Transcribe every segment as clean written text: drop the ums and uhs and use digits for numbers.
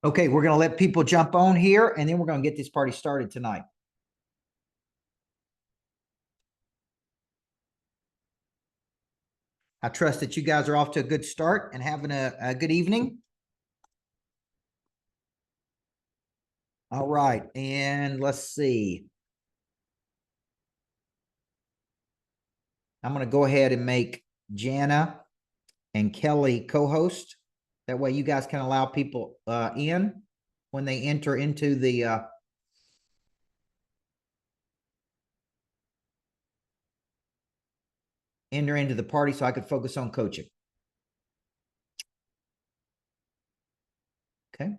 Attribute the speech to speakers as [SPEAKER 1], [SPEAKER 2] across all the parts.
[SPEAKER 1] Okay, we're going to let people jump on here, and then we're going to get this party started tonight. I trust that you guys are off to a good start and having a good evening. All right, and let's see. I'm going to go ahead and make Jana and Kelly co-host. That way you guys can allow people in when they enter into the party so I could focus on coaching. Okay.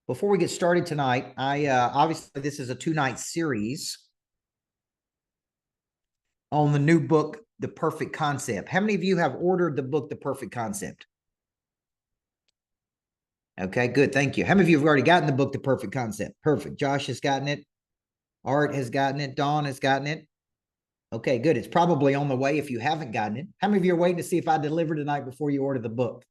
[SPEAKER 1] Before we get started tonight, obviously this is a 2-night series on the new book, The Perfect Concept. How many of you have ordered the book, The Perfect Concept? Okay, good. Thank you. How many of you have already gotten the book, The Perfect Concept? Perfect. Josh has gotten it. Art has gotten it. Dawn has gotten it. Okay, good. It's probably on the way if you haven't gotten it. How many of you are waiting to see if I deliver tonight before you order the book?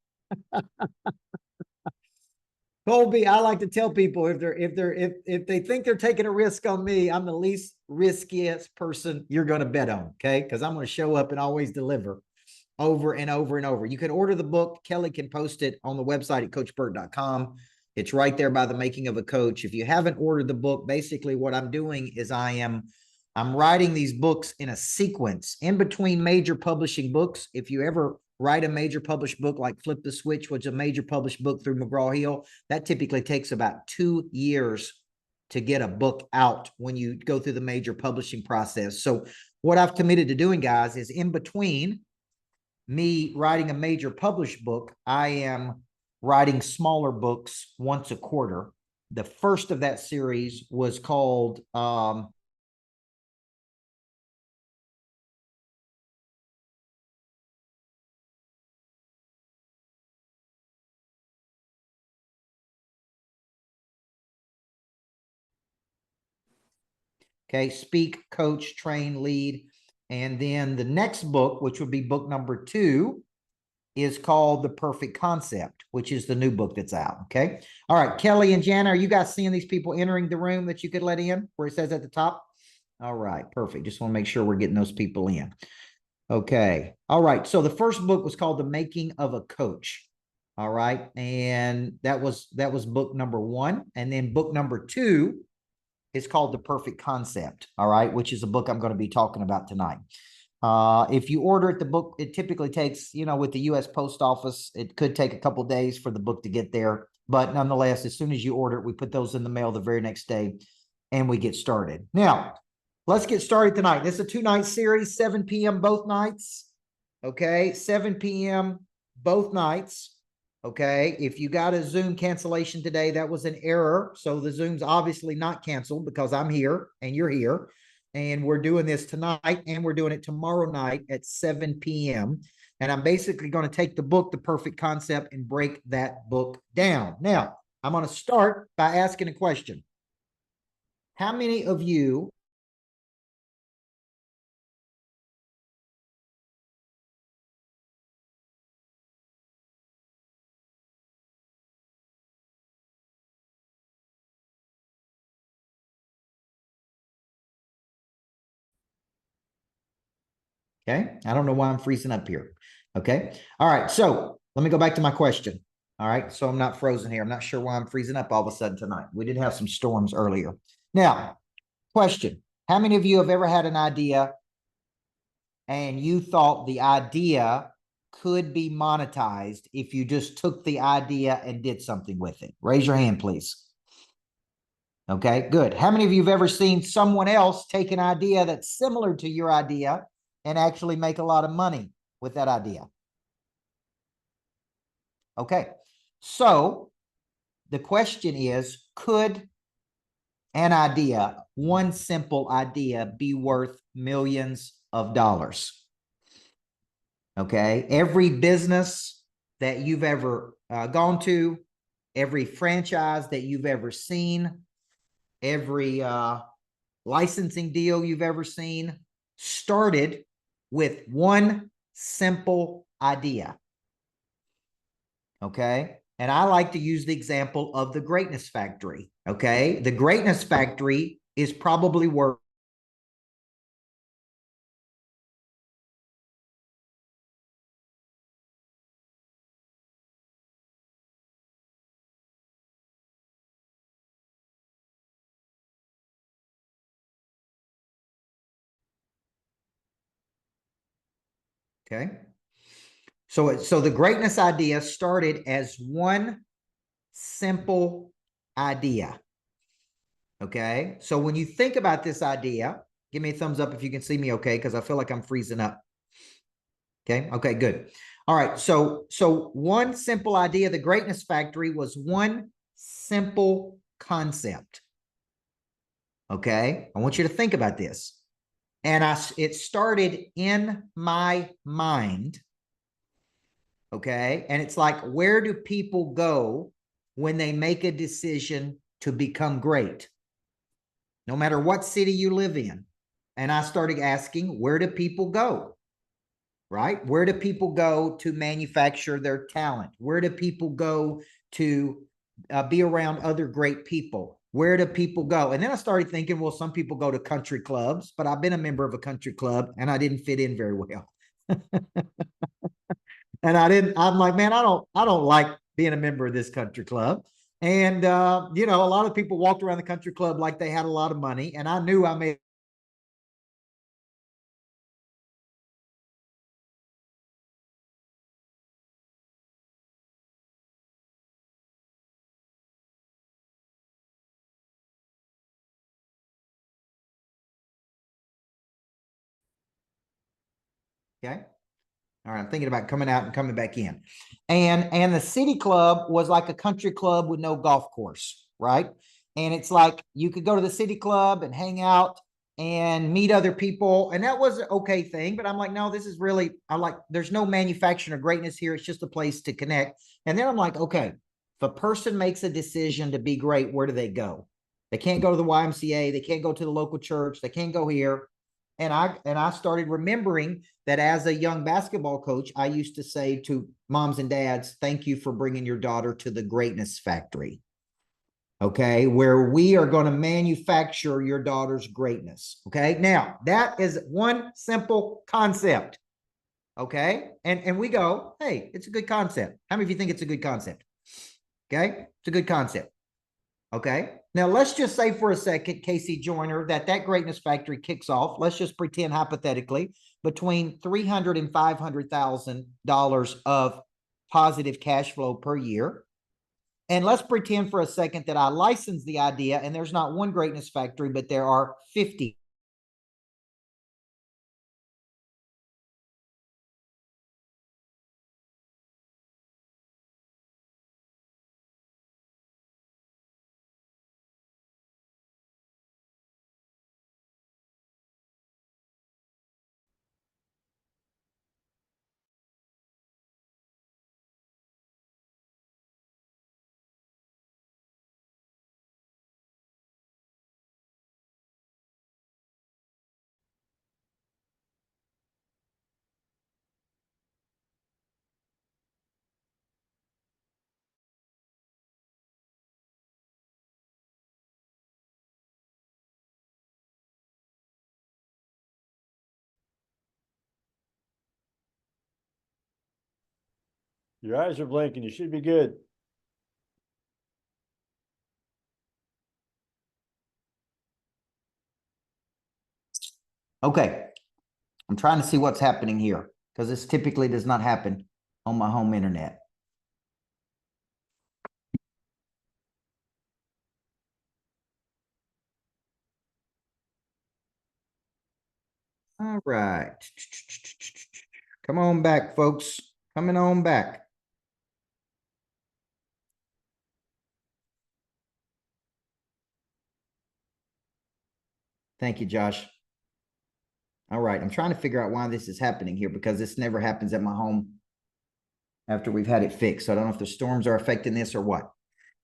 [SPEAKER 1] Colby, I like to tell people if they think they're taking a risk on me, I'm the least riskiest person you're going to bet on, okay? Because I'm going to show up and always deliver over and over and over. You can order the book. Kelly can post it on the website at coachburt.com. It's right there by the Making of a Coach. If you haven't ordered the book, basically what I'm doing is I'm writing these books in a sequence in between major publishing books. If you ever write a major published book like Flip the Switch, which is a major published book through McGraw-Hill, that typically takes about 2 years to get a book out when you go through the major publishing process. So what I've committed to doing, guys, is in between me writing a major published book, I am writing smaller books once a quarter. The first of that series was called okay, Speak, Coach, Train, Lead. And then the next book, which would be book number 2, is called The Perfect Concept, which is the new book that's out. Okay. All right. Kelly and Jana, are you guys seeing these people entering the room that you could let in where it says at the top? All right. Perfect. Just want to make sure we're getting those people in. Okay. All right. So the first book was called The Making of a Coach. All right. And that was book number 1. And then book number 2 is called The Perfect Concept. All right. Which is a book I'm going to be talking about tonight. If you order it, the book, it typically takes, with the U.S. Post Office, it could take a couple days for the book to get there. But nonetheless, as soon as you order it, we put those in the mail the very next day and we get started. Now, let's get started tonight. This is a 2-night series, 7 p.m. both nights. Okay, 7 p.m. both nights. Okay, if you got a Zoom cancellation today, that was an error. So the Zoom's obviously not canceled because I'm here and you're here. And we're doing this tonight and we're doing it tomorrow night at 7 p.m. And I'm basically going to take the book, The Perfect Concept, and break that book down. Now, I'm going to start by asking a question. How many of you okay? I don't know why I'm freezing up here. Okay. All right. So let me go back to my question. All right. So I'm not frozen here. I'm not sure why I'm freezing up all of a sudden tonight. We did have some storms earlier. Now, question. How many of you have ever had an idea and you thought the idea could be monetized if you just took the idea and did something with it? Raise your hand, please. Okay, good. How many of you have ever seen someone else take an idea that's similar to your idea and actually make a lot of money with that idea? Okay, so the question is, could an idea, one simple idea, be worth millions of dollars? Okay, every business that you've ever gone to, every franchise that you've ever seen, every licensing deal you've ever seen started with one simple idea. Okay. And I like to use the example of the Greatness Factory. Okay. The Greatness Factory is probably worth okay. So the greatness idea started as one simple idea. Okay. So when you think about this idea, give me a thumbs up if you can see me okay, because I feel like I'm freezing up. Okay. Okay, good. All right. So one simple idea, the Greatness Factory was one simple concept. Okay. I want you to think about this. And it started in my mind. Okay. And it's like, where do people go when they make a decision to become great? No matter what city you live in. And I started asking, where do people go? Right? Where do people go to manufacture their talent? Where do people go to be around other great people? Where do people go? And then I started thinking, well, some people go to country clubs, but I've been a member of a country club and I didn't fit in very well. And I'm like, man, I don't like being a member of this country club. And you know, a lot of people walked around the country club like they had a lot of money, and I knew I made okay. All right, I'm thinking about coming out and coming back in. And the city club was like a country club with no golf course, right? And it's like you could go to the city club and hang out and meet other people. And that was an okay thing. But I'm like, no, this is really, there's no manufacturing of greatness here. It's just a place to connect. And then I'm like, okay, if a person makes a decision to be great, where do they go? They can't go to the YMCA. They can't go to the local church. They can't go here. And I started remembering that as a young basketball coach, I used to say to moms and dads, thank you for bringing your daughter to the Greatness Factory. Okay, where we are going to manufacture your daughter's greatness. Okay, now that is one simple concept. Okay, and we go, hey, it's a good concept. How many of you think it's a good concept? Okay, it's a good concept. Okay. Now let's just say for a second, Casey Joyner, that Greatness Factory kicks off. Let's just pretend hypothetically between $300,000 and $500,000 of positive cash flow per year. And let's pretend for a second that I license the idea and there's not one Greatness Factory, but there are 50.
[SPEAKER 2] Your eyes are blinking. You should be good.
[SPEAKER 1] Okay. I'm trying to see what's happening here because this typically does not happen on my home internet. All right. Come on back, folks. Coming on back. Thank you, Josh. All right. I'm trying to figure out why this is happening here because this never happens at my home after we've had it fixed. So I don't know if the storms are affecting this or what.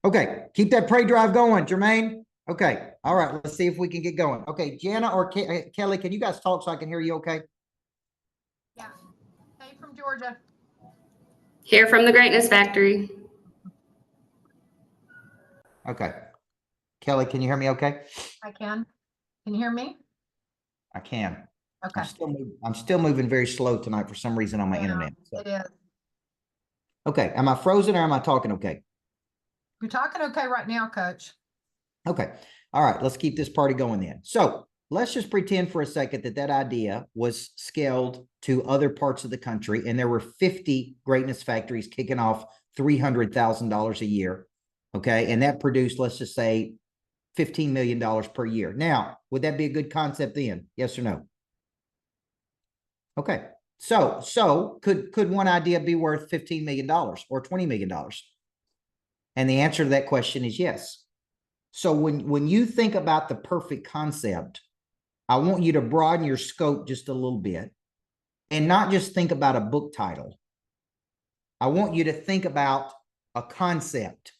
[SPEAKER 1] Okay. Keep that pray drive going, Jermaine. Okay. All right. Let's see if we can get going. Okay. Jana or Kelly, can you guys talk so I can hear you okay?
[SPEAKER 3] Yeah. Hey, from Georgia.
[SPEAKER 4] Here from the Greatness Factory.
[SPEAKER 1] Okay. Kelly, can you hear me okay?
[SPEAKER 3] I can. Can you hear me?
[SPEAKER 1] I can.
[SPEAKER 3] Okay.
[SPEAKER 1] I'm still moving very slow tonight for some reason on my
[SPEAKER 3] Yeah,
[SPEAKER 1] internet. So.
[SPEAKER 3] it is.
[SPEAKER 1] Okay. Am I frozen or am I talking okay?
[SPEAKER 3] You're talking okay right now, Coach.
[SPEAKER 1] Okay. All right. Let's keep this party going then. So let's just pretend for a second that that idea was scaled to other parts of the country, and there were 50 greatness factories kicking off $300,000 a year. Okay. And that produced, let's just say, $15 million per year. Now, would that be a good concept then? Yes or no? Okay. So could one idea be worth $15 million or $20 million? And the answer to that question is yes. So when you think about the perfect concept, I want you to broaden your scope just a little bit and not just think about a book title. I want you to think about a concept.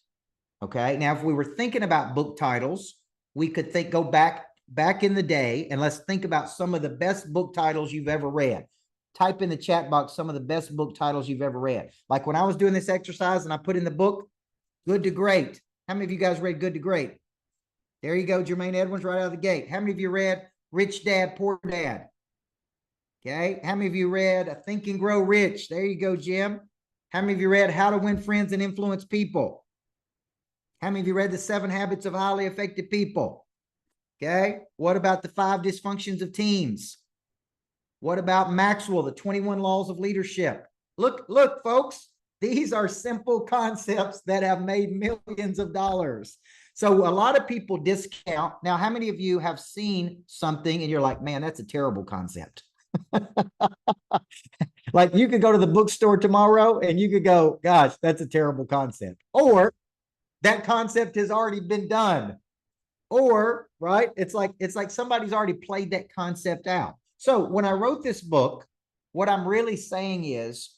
[SPEAKER 1] Okay. Now, if we were thinking about book titles, we could go back in the day, and let's think about some of the best book titles you've ever read. Type in the chat box some of the best book titles you've ever read. Like when I was doing this exercise and I put in the book, Good to Great. How many of you guys read Good to Great? There you go, Jermaine Edwards, right out of the gate. How many of you read Rich Dad, Poor Dad? Okay. How many of you read Think and Grow Rich? There you go, Jim. How many of you read How to Win Friends and Influence People? How many of you read The 7 Habits of Highly Effective People? Okay. What about The 5 Dysfunctions of Teams? What about Maxwell, The 21 Laws of Leadership? Look, folks, these are simple concepts that have made millions of dollars. So a lot of people discount. Now, how many of you have seen something and you're like, man, that's a terrible concept? Like you could go to the bookstore tomorrow and you could go, gosh, that's a terrible concept. Or that concept has already been done. Or, right, it's like somebody's already played that concept out. So when I wrote this book, what I'm really saying is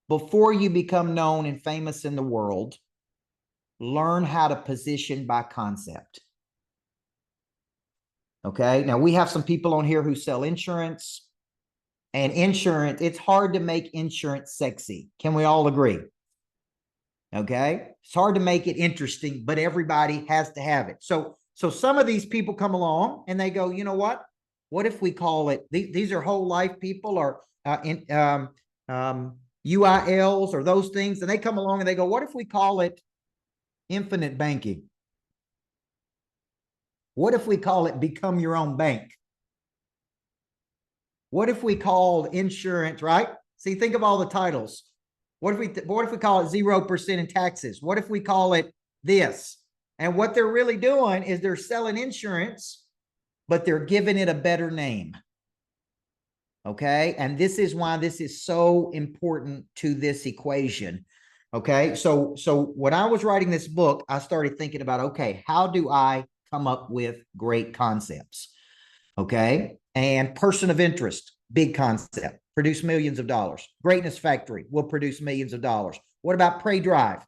[SPEAKER 1] before you become known and famous in the world, learn how to position by concept. Okay. Now we have some people on here who sell insurance, and insurance, it's hard to make insurance sexy. Can we all agree? Okay. It's hard to make it interesting, but everybody has to have it. So some of these people come along and they go, you know what? What if we call it, these are whole life people or UILs or those things. And they come along and they go, what if we call it infinite banking? What if we call it become your own bank? What if we called insurance, right? See, think of all the titles. What if we call it 0% in taxes? What if we call it this? And what they're really doing is they're selling insurance, but they're giving it a better name. Okay. And this is why this is so important to this equation. Okay. So when I was writing this book, I started thinking about, okay, how do I come up with great concepts? Okay. And person of interest, big concept, produce millions of dollars. Greatness Factory will produce millions of dollars. What about Pray Drive?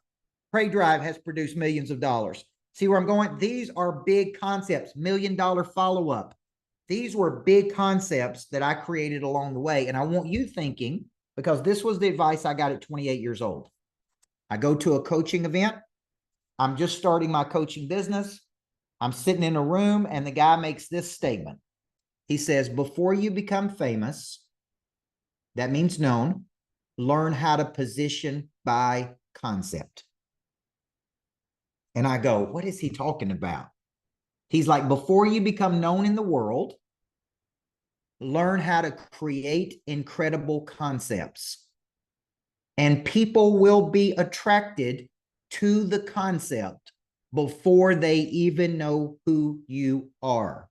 [SPEAKER 1] Pray Drive has produced millions of dollars. See where I'm going? These are big concepts, $1 million follow-up. These were big concepts that I created along the way. And I want you thinking, because this was the advice I got at 28 years old. I go to a coaching event. I'm just starting my coaching business. I'm sitting in a room and the guy makes this statement. He says, before you become famous, that means known, learn how to position by concept. And I go, what is he talking about? He's like, before you become known in the world, learn how to create incredible concepts. And people will be attracted to the concept before they even know who you are.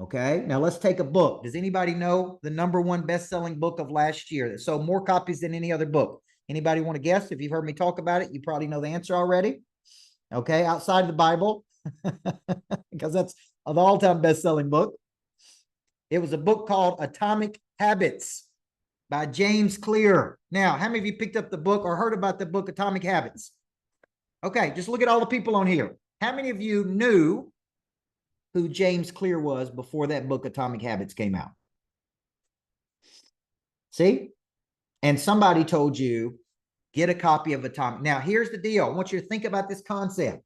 [SPEAKER 1] Okay, now let's take a book. Does anybody know the #1 best-selling book of last year that sold more copies than any other book? Anybody want to guess? If you've heard me talk about it, you probably know the answer already. Okay, outside of the Bible, because that's the all-time best-selling book. It was a book called Atomic Habits by James Clear. Now, how many of you picked up the book or heard about the book Atomic Habits? Okay, just look at all the people on here. How many of you knew who James Clear was before that book Atomic Habits came out? See? And somebody told you Get a copy of Atomic. Now, here's the deal. I want you to think about this concept.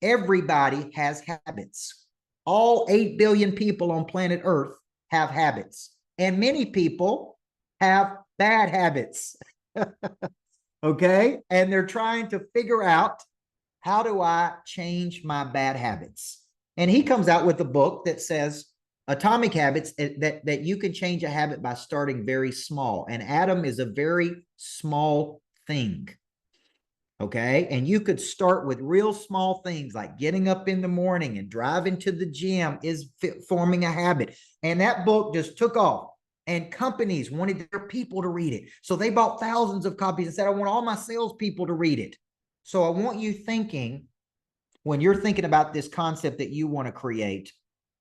[SPEAKER 1] Everybody has habits. All 8 billion people on planet Earth have habits. And many people have bad habits. Okay? And they're trying to figure out, how do I change my bad habits? And he comes out with a book that says Atomic Habits, that you can change a habit by starting very small. And atom is a very small thing. Okay. And you could start with real small things like getting up in the morning and driving to the gym is forming a habit. And that book just took off. And companies wanted their people to read it. So they bought thousands of copies and said, I want all my salespeople to read it. So I want you thinking, when you're thinking about this concept that you want to create,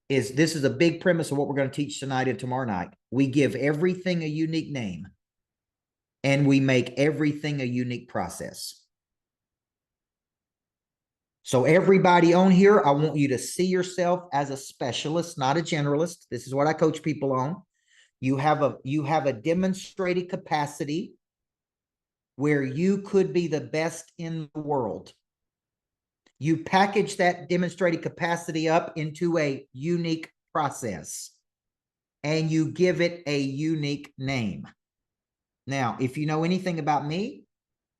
[SPEAKER 1] this is a big premise of what we're going to teach tonight and tomorrow night. We give everything a unique name, and we make everything a unique process. So everybody on here, I want you to see yourself as a specialist, not a generalist. This is what I coach people on. You have a demonstrated capacity where you could be the best in the world. You package that demonstrated capacity up into a unique process, and you give it a unique name. Now, if you know anything about me,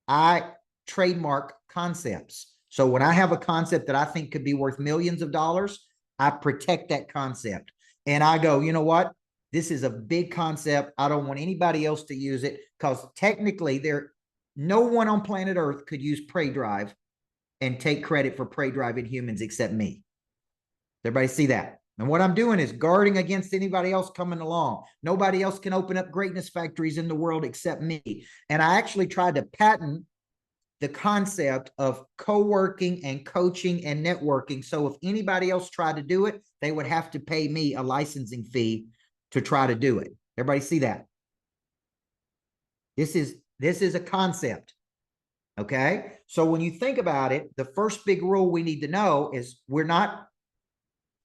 [SPEAKER 1] I trademark concepts. So when I have a concept that I think could be worth millions of dollars, I protect that concept. And I go, you know what? This is a big concept. I don't want anybody else to use it, because technically no one on planet Earth could use Prey Drive and take credit for Prey Drive in humans except me. Everybody see that? And what I'm doing is guarding against anybody else coming along. Nobody else can open up greatness factories in the world except me. And I actually tried to patent the concept of co-working and coaching and networking. So if anybody else tried to do it, they would have to pay me a licensing fee to try to do it. Everybody see that? This is a concept. Okay. So when you think about it, the first big rule we need to know is we're not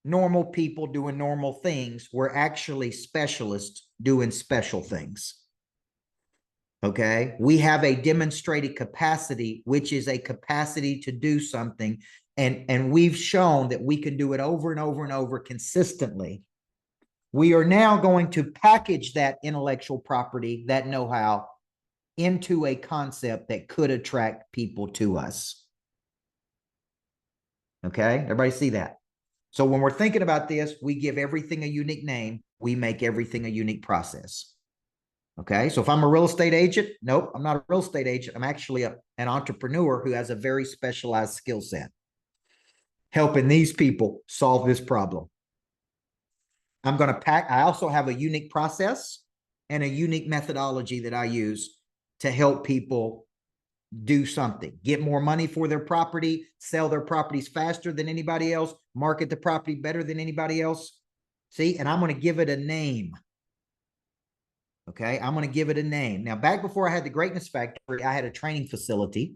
[SPEAKER 1] normal people doing normal things. We're actually specialists doing special things. Okay. We have a demonstrated capacity, which is a capacity to do something. And we've shown that we can do it over and over and over consistently. We are now going to package that intellectual property, that know-how, into a concept that could attract people to us. Okay. Everybody see that? So when we're thinking about this, we give everything a unique name. We make everything a unique process. Okay. So if I'm a real estate agent, nope, I'm not a real estate agent. I'm actually an entrepreneur who has a very specialized skill set, helping these people solve this problem. I also have a unique process and a unique methodology that I use to help people do something, get more money for their property, sell their properties faster than anybody else, market the property better than anybody else. See, and I'm going to give it a name. Okay. I'm going to give it a name. Now, back before I had the Greatness Factory, I had a training facility,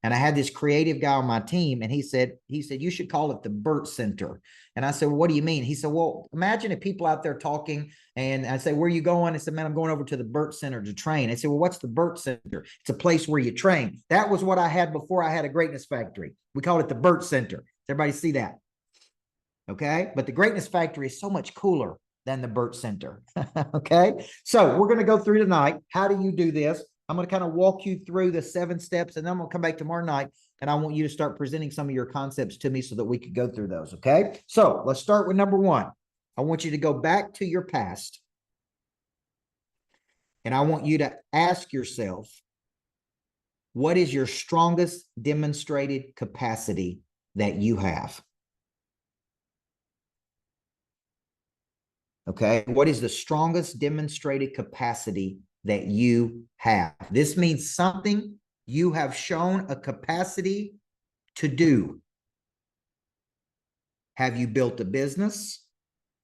[SPEAKER 1] and I had this creative guy on my team, and he said, you should call it the Burt Center. And I said, well, what do you mean? He said, well, imagine if people out there talking, and I say, where are you going? I said, man, I'm going over to the Burt Center to train. I said, well, what's the Burt Center? It's a place where you train. That was what I had before I had a Greatness Factory. We called it the Burt Center. Does everybody see that? Okay. But the Greatness Factory is so much cooler than the Burt Center. Okay. So we're going to go through tonight. How do you do this? I'm going to kind of walk you through the 7 steps, and then I'm going to come back tomorrow night, and I want you to start presenting some of your concepts to me so that we could go through those. Okay. So let's start with number 1. I want you to go back to your past, and I want you to ask yourself, what is your strongest demonstrated capacity that you have? Okay. What is the strongest demonstrated capacity that you have? This means something you have shown a capacity to do. Have you built a business?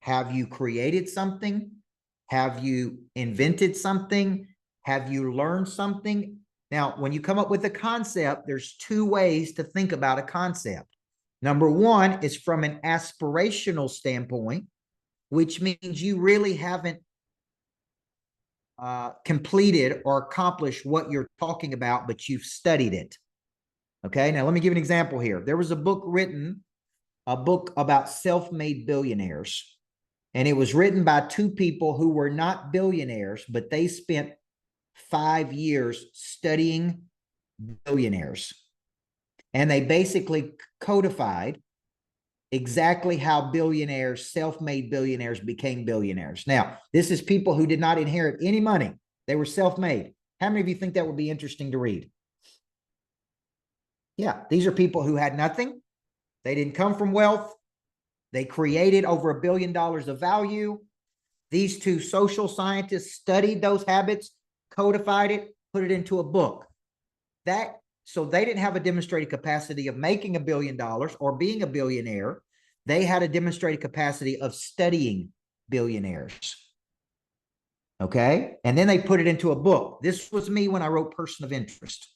[SPEAKER 1] Have you created something? Have you invented something? Have you learned something? Now, when you come up with a concept, there's 2 ways to think about a concept. Number 1 is from an aspirational standpoint, which means you really haven't completed or accomplished what you're talking about, but you've studied it. Okay, now let me give an example here. There was a book written, a book about self-made billionaires, and it was written by two people who were not billionaires, but they spent 5 years studying billionaires. And they basically codified exactly how billionaires, self-made billionaires, became billionaires. Now, this is people who did not inherit any money. They were self-made. How many of you think that would be interesting to read? Yeah, these are people who had nothing. They didn't come from wealth. They created over $1 billion of value. These two social scientists studied those habits, codified it, put it into a book. So they didn't have a demonstrated capacity of making $1 billion or being a billionaire. They had a demonstrated capacity of studying billionaires. Okay. And then they put it into a book. This was me when I wrote Person of Interest.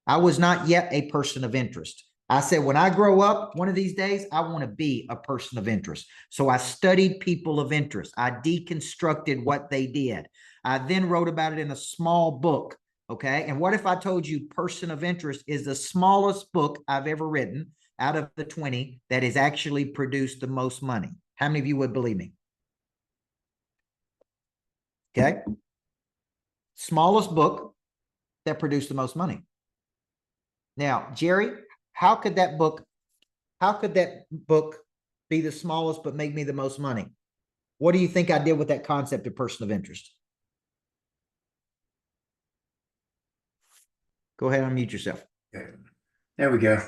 [SPEAKER 1] I was not yet a person of interest. I said, when I grow up, one of these days, I want to be a person of interest. So I studied people of interest. I deconstructed what they did. I then wrote about it in a small book. Okay. And what if I told you Person of Interest is the smallest book I've ever written out of the 20 that has actually produced the most money? How many of you would believe me? Okay. Smallest book that produced the most money. Now, Jerry, how could that book be the smallest but make me the most money? What do you think I did with that concept of person of interest? Go ahead and unmute yourself.
[SPEAKER 4] There we go.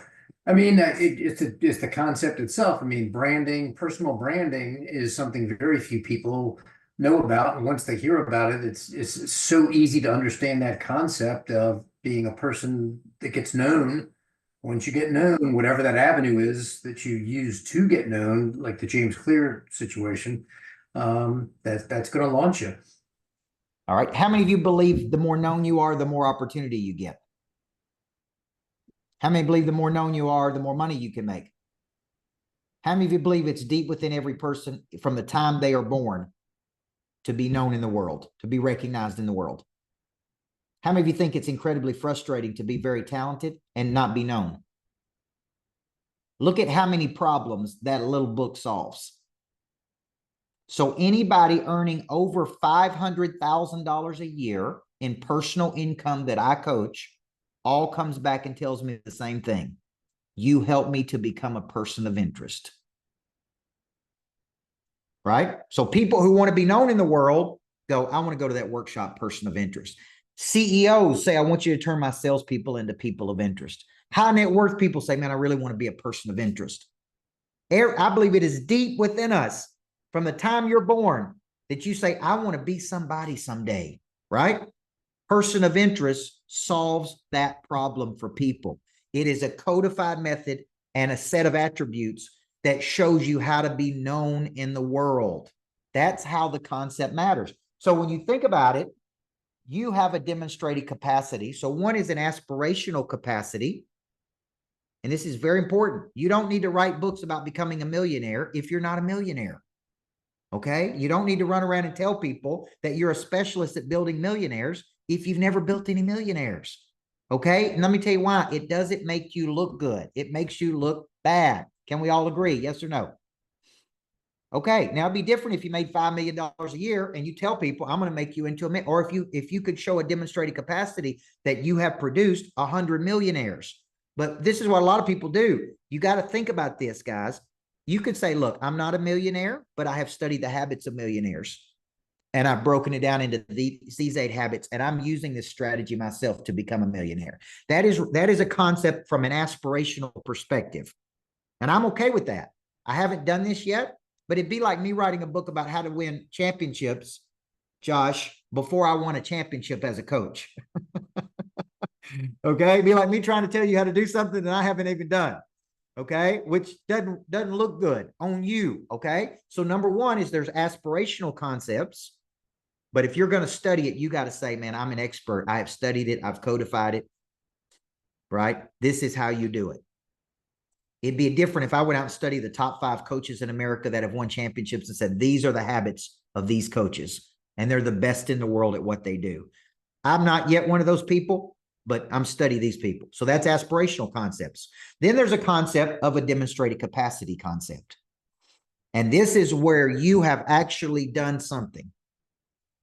[SPEAKER 4] I mean, it's the concept itself. I mean, branding, personal branding is something very few people know about. And once they hear about it, it's so easy to understand that concept of being a person that gets known. Once you get known, whatever that avenue is that you use to get known, like the James Clear situation, that's going to launch you.
[SPEAKER 1] All right. How many of you believe the more known you are, the more opportunity you get? How many believe the more known you are, the more money you can make? How many of you believe it's deep within every person from the time they are born to be known in the world, to be recognized in the world? How many of you think it's incredibly frustrating to be very talented and not be known? Look at how many problems that little book solves. So anybody earning over $500,000 a year in personal income that I coach all comes back and tells me the same thing. You help me to become a person of interest. Right? So people who want to be known in the world go, I want to go to that workshop, Person of Interest. CEOs say, I want you to turn my salespeople into people of interest. High net worth people say, man, I really want to be a person of interest. I believe it is deep within us from the time you're born that you say, I want to be somebody someday, right? Person of interest solves that problem for people. It is a codified method and a set of attributes that shows you how to be known in the world. That's how the concept matters. So when you think about it, you have a demonstrated capacity. So one is an aspirational capacity. And this is very important. You don't need to write books about becoming a millionaire if you're not a millionaire. Okay? You don't need to run around and tell people that you're a specialist at building millionaires if you've never built any millionaires. Okay? And let me tell you why. It doesn't make you look good. It makes you look bad. Can we all agree? Yes or no? Okay, now it'd be different if you made $5 million a year and you tell people, I'm going to make you into a millionaire. Or if you could show a demonstrated capacity that you have produced 100 millionaires. But this is what a lot of people do. You got to think about this, guys. You could say, look, I'm not a millionaire, but I have studied the habits of millionaires. And I've broken it down into these 8 habits. And I'm using this strategy myself to become a millionaire. That is a concept from an aspirational perspective. And I'm okay with that. I haven't done this yet. But it'd be like me writing a book about how to win championships, Josh, before I won a championship as a coach. Okay? It'd be like me trying to tell you how to do something that I haven't even done. Okay? Which doesn't look good on you. Okay? So number one is there's aspirational concepts. But if you're going to study it, you got to say, man, I'm an expert. I have studied it. I've codified it. Right? This is how you do it. It'd be different if I went out and studied the top 5 coaches in America that have won championships and said, these are the habits of these coaches. and they're the best in the world at what they do. I'm not yet one of those people, but I'm studying these people. So that's aspirational concepts. Then there's a concept of a demonstrated capacity concept. And this is where you have actually done something.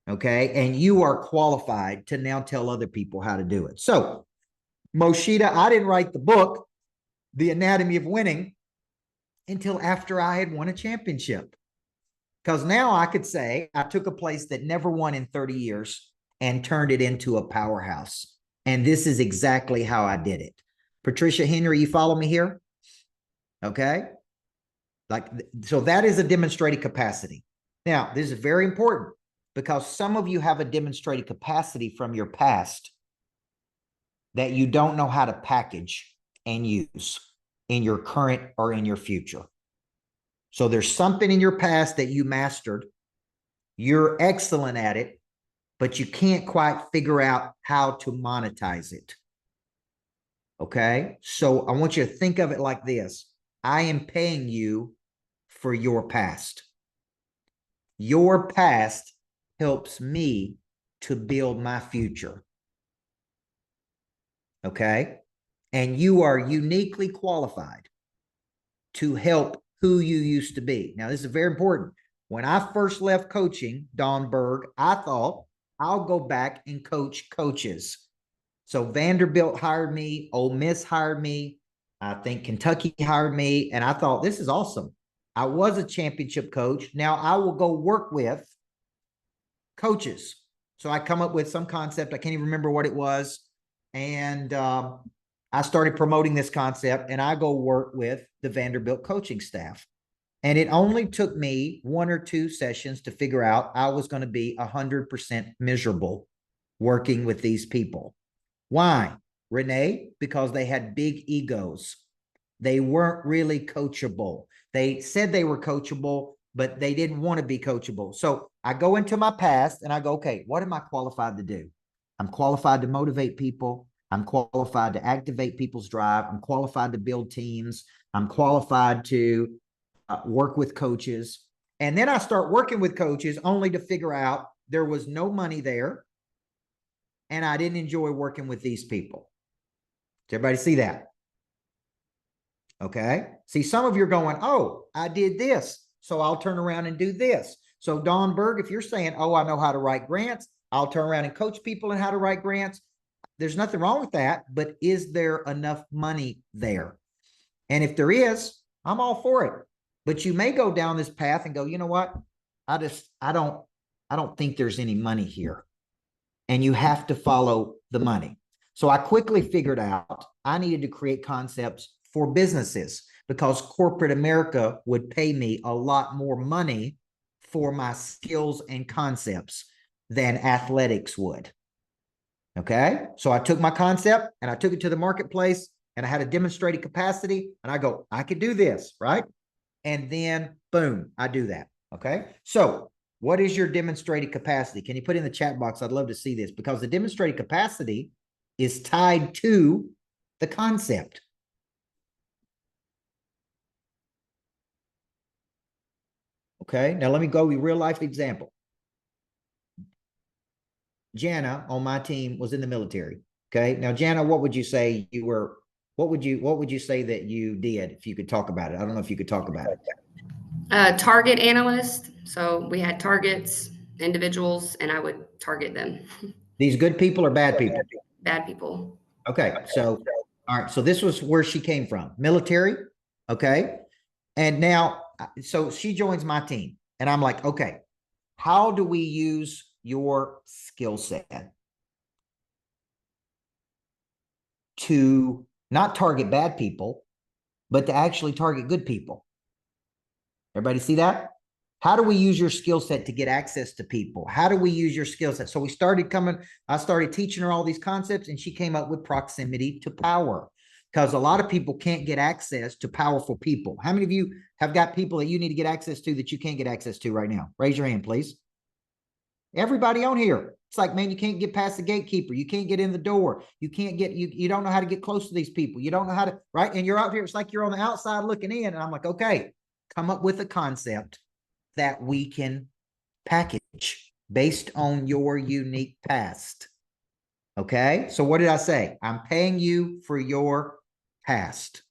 [SPEAKER 1] Okay. And you are qualified to now tell other people how to do it. So, Moshita, I didn't write the book, The Anatomy of Winning, until after I had won a championship. Because now I could say I took a place that never won in 30 years and turned it into a powerhouse. And this is exactly how I did it. Patricia Henry, you follow me here? Okay. So that is a demonstrated capacity. Now, this is very important because some of you have a demonstrated capacity from your past that you don't know how to package and use in your current or in your future. So there's something in your past that you mastered. You're excellent at it, but you can't quite figure out how to monetize it. Okay? So I want you to think of it like this. I am paying you for your past. Your past helps me to build my future. Okay? And you are uniquely qualified to help who you used to be. Now, this is very important. When I first left coaching, Don Berg, I thought I'll go back and coach coaches. So Vanderbilt hired me, Ole Miss hired me, I think Kentucky hired me, and I thought this is awesome. I was a championship coach. Now I will go work with coaches. So I come up with some concept. I can't even remember what it was. And I started promoting this concept, and I go work with the Vanderbilt coaching staff. And it only took me 1 or 2 sessions to figure out I was going to be 100% miserable working with these people. Why, Renee? Because they had big egos. They weren't really coachable. They said they were coachable, but they didn't want to be coachable. So I go into my past and I go, okay, what am I qualified to do? I'm qualified to motivate people. I'm qualified to activate people's drive. I'm qualified to build teams. I'm qualified to work with coaches. And then I start working with coaches only to figure out there was no money there. And I didn't enjoy working with these people. Does everybody see that? Okay. See, some of you are going, oh, I did this, so I'll turn around and do this. So Don Berg, if you're saying, oh, I know how to write grants, I'll turn around and coach people in how to write grants. There's nothing wrong with that, but is there enough money there? And if there is, I'm all for it. But you may go down this path and go, you know what? I don't think there's any money here. And you have to follow the money. So I quickly figured out I needed to create concepts for businesses because corporate America would pay me a lot more money for my skills and concepts than athletics would. Okay. So I took my concept and I took it to the marketplace and I had a demonstrated capacity and I go, I could do this, right? And then boom, I do that. Okay. So what is your demonstrated capacity? Can you put in the chat box? I'd love to see this because the demonstrated capacity is tied to the concept. Okay. Now let me go with a real life example. Jana on my team was in the military. Okay. Now, Jana, what would you say you were? What would you say that you did if you could talk about it? I don't know if you could talk about it.
[SPEAKER 5] Target analyst. So we had targets, individuals, and I would target them.
[SPEAKER 1] These good people or bad people?
[SPEAKER 5] Bad people.
[SPEAKER 1] Okay. So, all right. So this was where she came from, military. Okay. And now, so she joins my team and I'm like, okay, how do we use your skill set to not target bad people, but to actually target good people? Everybody see that? How do we use your skill set to get access to people? How do we use your skill set? So we started coming, I started teaching her all these concepts and she came up with proximity to power because a lot of people can't get access to powerful people. How many of you have got people that you need to get access to that you can't get access to right now? Raise your hand, please. Everybody on here. It's like, man, you can't get past the gatekeeper. You can't get in the door. You can't get, you don't know how to get close to these people. You don't know how to, right? And you're out here. It's like you're on the outside looking in. And I'm like, okay, come up with a concept that we can package based on your unique past. Okay, so what did I say? I'm paying you for your past.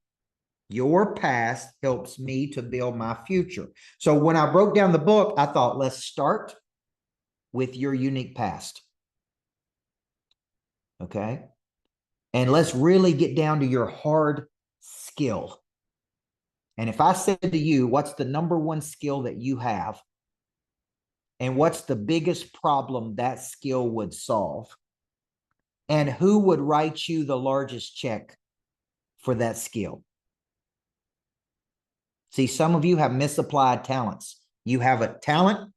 [SPEAKER 1] Your past helps me to build my future. So when I broke down the book, I thought, let's start with your unique past. Okay, and let's really get down to your hard skill. And if I said to you, what's the number one skill that you have? And what's the biggest problem that skill would solve? And who would write you the largest check for that skill? See, some of you have misapplied talents. You have a talent,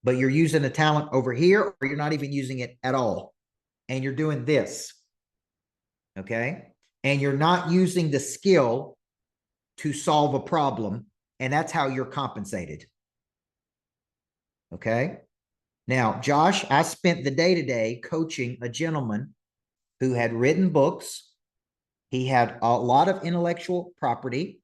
[SPEAKER 1] but you're using the talent over here, or you're not even using it at all. And you're doing this. Okay? And you're not using the skill to solve a problem. And that's how you're compensated. Okay? Now, Josh, I spent the day today coaching a gentleman who had written books. He had a lot of intellectual property,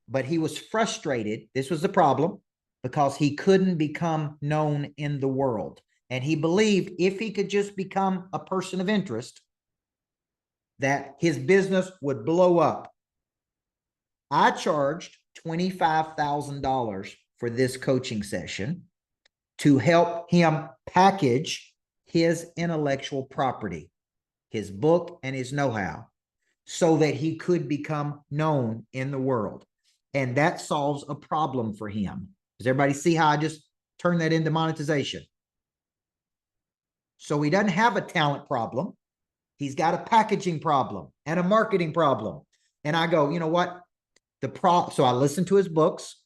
[SPEAKER 1] but he was frustrated. This was the problem, because he couldn't become known in the world. And he believed if he could just become a person of interest, that his business would blow up. I charged $25,000 for this coaching session to help him package his intellectual property, his book and his know-how, so that he could become known in the world. And that solves a problem for him. Does everybody see how I just turned that into monetization? So he doesn't have a talent problem. He's got a packaging problem and a marketing problem. And I go, you know what? So I listened to his books.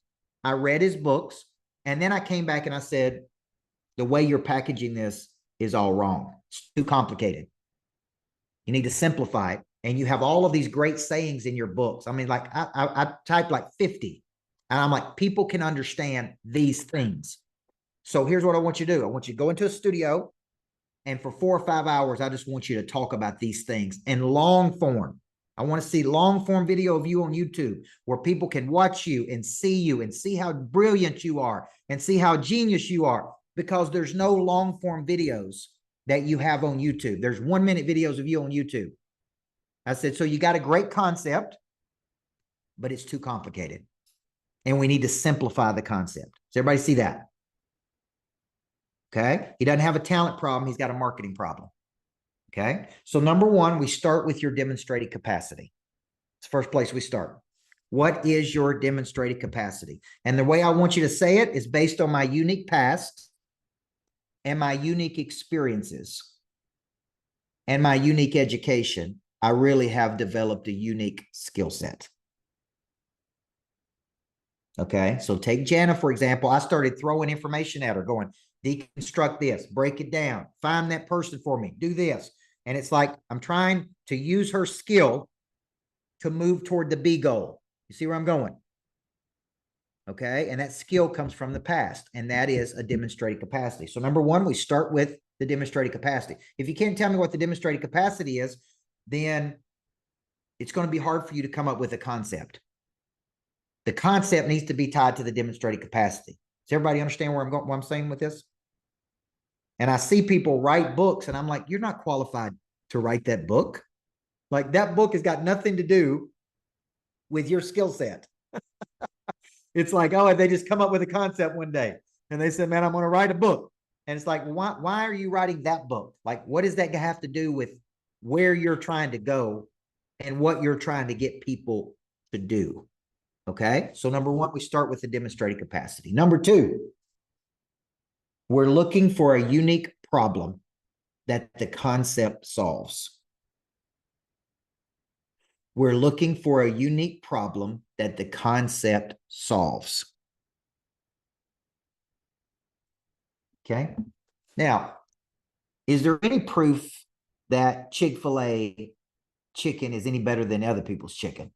[SPEAKER 1] I read his books. And then I came back and I said, the way you're packaging this is all wrong. It's too complicated. You need to simplify it. And you have all of these great sayings in your books. I mean, like I typed like 50. And I'm like, people can understand these things. So here's what I want you to do. I want you to go into a studio, and for 4 or 5 hours, I just want you to talk about these things in long form. I want to see long form video of you on YouTube where people can watch you and see how brilliant you are and see how genius you are, because there's no long form videos that you have on YouTube. There's 1-minute videos of you on YouTube. I said, so you got a great concept, but it's too complicated. And we need to simplify the concept. Does everybody see that? Okay. He doesn't have a talent problem. He's got a marketing problem. Okay. So number one, we start with your demonstrated capacity. It's the first place we start. What is your demonstrated capacity? And the way I want you to say it is based on my unique past and my unique experiences and my unique education. I really have developed a unique skill set. Okay, so take Jana, for example. I started throwing information at her, going, deconstruct this, break it down, find that person for me, do this. And it's like, I'm trying to use her skill to move toward the B goal. You see where I'm going? Okay, and that skill comes from the past, and that is a demonstrated capacity. So number one, we start with the demonstrated capacity. If you can't tell me what the demonstrated capacity is, then it's going to be hard for you to come up with a concept. The concept needs to be tied to the demonstrated capacity. Does everybody understand where I'm going, what I'm saying with this? And I see people write books, and I'm like, you're not qualified to write that book. Like, that book has got nothing to do with your skill set. It's like, oh, they just come up with a concept one day and they said, man, I'm going to write a book. And it's like, why are you writing that book? Like, what does that have to do with where you're trying to go and what you're trying to get people to do? Okay. So number one, we start with the demonstrated capacity. Number two, we're looking for a unique problem that the concept solves. We're looking for a unique problem that the concept solves. Okay. Now, is there any proof that Chick-fil-A chicken is any better than other people's chicken?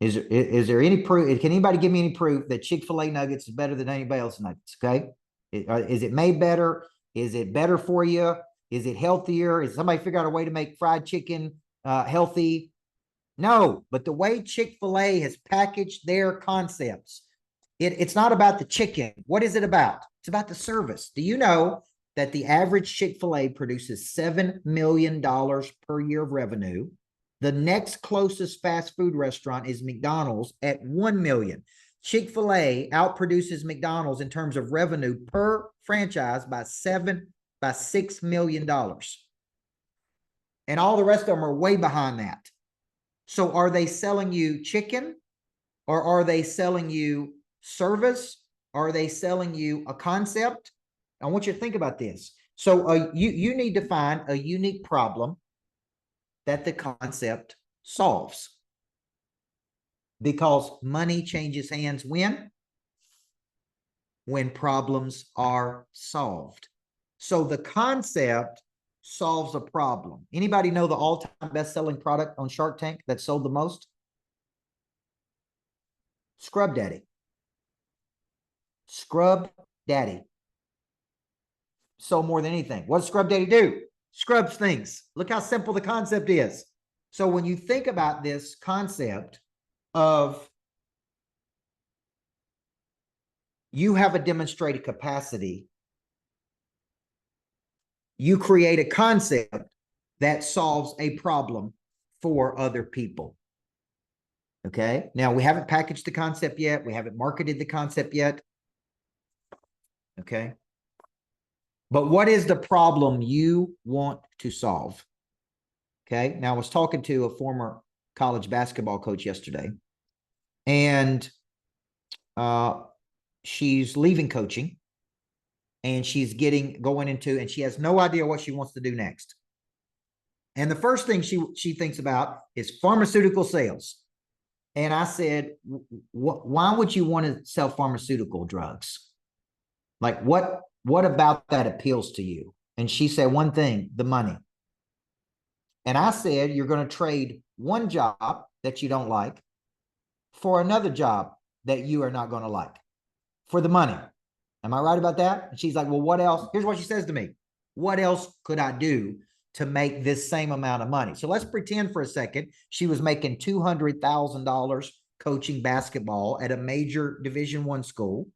[SPEAKER 1] Is there any proof? Can anybody give me any proof that Chick-fil-A nuggets is better than anybody else's nuggets? Okay. Is it made better? Is it better for you? Is it healthier? Is somebody figure out a way to make fried chicken healthy? No, but the way Chick-fil-A has packaged their concepts, it's not about the chicken. What is it about? It's about the service. Do you know that the average Chick-fil-A produces $7 million per year of revenue? The next closest fast food restaurant is McDonald's at 1 million. Chick-fil-A outproduces McDonald's in terms of revenue per franchise by $6 million. And all the rest of them are way behind that. So are they selling you chicken, or are they selling you service? Are they selling you a concept? I want you to think about this. So you need to find a unique problem that the concept solves. Because money changes hands when? When problems are solved. So the concept solves a problem. Anybody know the all-time best-selling product on Shark Tank that sold the most? Scrub Daddy. Scrub Daddy. Sold more than anything. What does Scrub Daddy do? Scrubs things. Look how simple the concept is. So when you think about this concept of you have a demonstrated capacity, you create a concept that solves a problem for other people. Okay. Now we haven't packaged the concept yet. We haven't marketed the concept yet. Okay. But what is the problem you want to solve? Okay. Now I was talking to a former college basketball coach yesterday, and she's leaving coaching, and she's going into, and she has no idea what she wants to do next. And the first thing she thinks about is pharmaceutical sales. And I said, why would you want to sell pharmaceutical drugs? Like what about that appeals to you? And she said one thing, the money. And I said, you're going to trade one job that you don't like for another job that you are not going to like for the money. Am I right about that? And she's like, well, what else? Here's what she says to me. What else could I do to make this same amount of money? So let's pretend for a second she was making $200,000 coaching basketball at a major Division I school.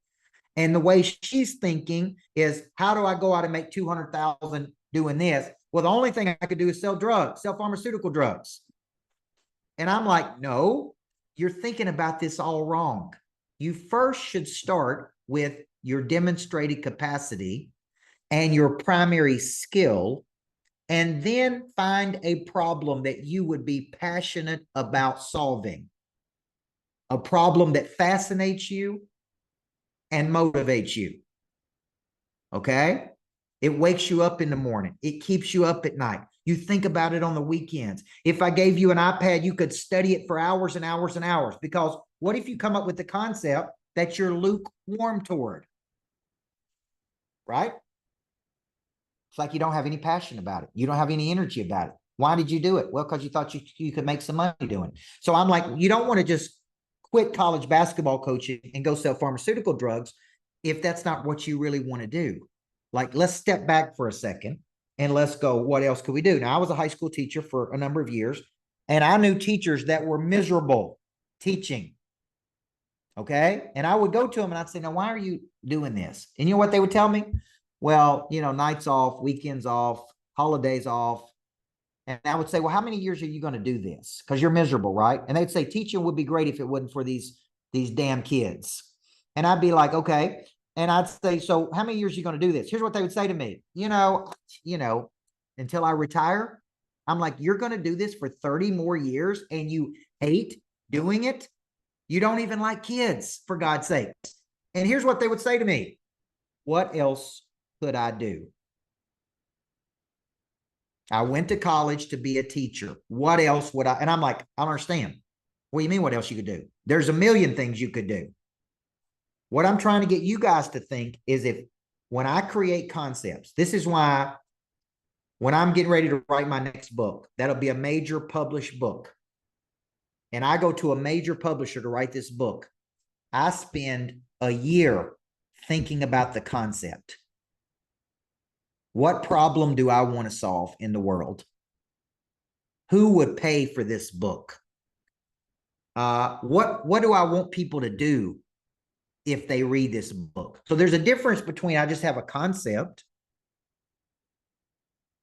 [SPEAKER 1] And the way she's thinking is, how do I go out and make $200,000 doing this? Well, the only thing I could do is sell drugs, sell pharmaceutical drugs. And I'm like, no, you're thinking about this all wrong. You first should start with your demonstrated capacity and your primary skill, and then find a problem that you would be passionate about solving. A problem that fascinates you and motivates you. Okay? It wakes you up in the morning. It keeps you up at night. You think about it on the weekends. If I gave you an iPad, you could study it for hours and hours and hours. Because what if you come up with the concept that you're lukewarm toward? Right? It's like you don't have any passion about it. You don't have any energy about it. Why did you do it? Well, because you thought you could make some money doing it. So I'm like, you don't want to just quit college basketball coaching and go sell pharmaceutical drugs if that's not what you really want to do. Like, let's step back for a second and let's go, what else could we do? Now, I was a high school teacher for a number of years, and I knew teachers that were miserable teaching. Okay. And I would go to them and I'd say, now, why are you doing this? And you know what they would tell me? Well, nights off, weekends off, holidays off. And I would say, well, how many years are you going to do this? Because you're miserable, right? And they'd say, teaching would be great if it wasn't for these damn kids. And I'd be like, okay. And I'd say, so how many years are you going to do this? Here's what they would say to me. Until I retire. I'm like, you're going to do this for 30 more years and you hate doing it? You don't even like kids, for God's sake. And here's what they would say to me. What else could I do? I went to college to be a teacher. What else would I? And I'm like, I don't understand. What do you mean what else you could do? There's a million things you could do. What I'm trying to get you guys to think is, when I create concepts, this is why when I'm getting ready to write my next book, that'll be a major published book. And I go to a major publisher to write this book. I spend a year thinking about the concept. What problem do I want to solve in the world? Who would pay for this book? What do I want people to do if they read this book. So there's a difference between I just have a concept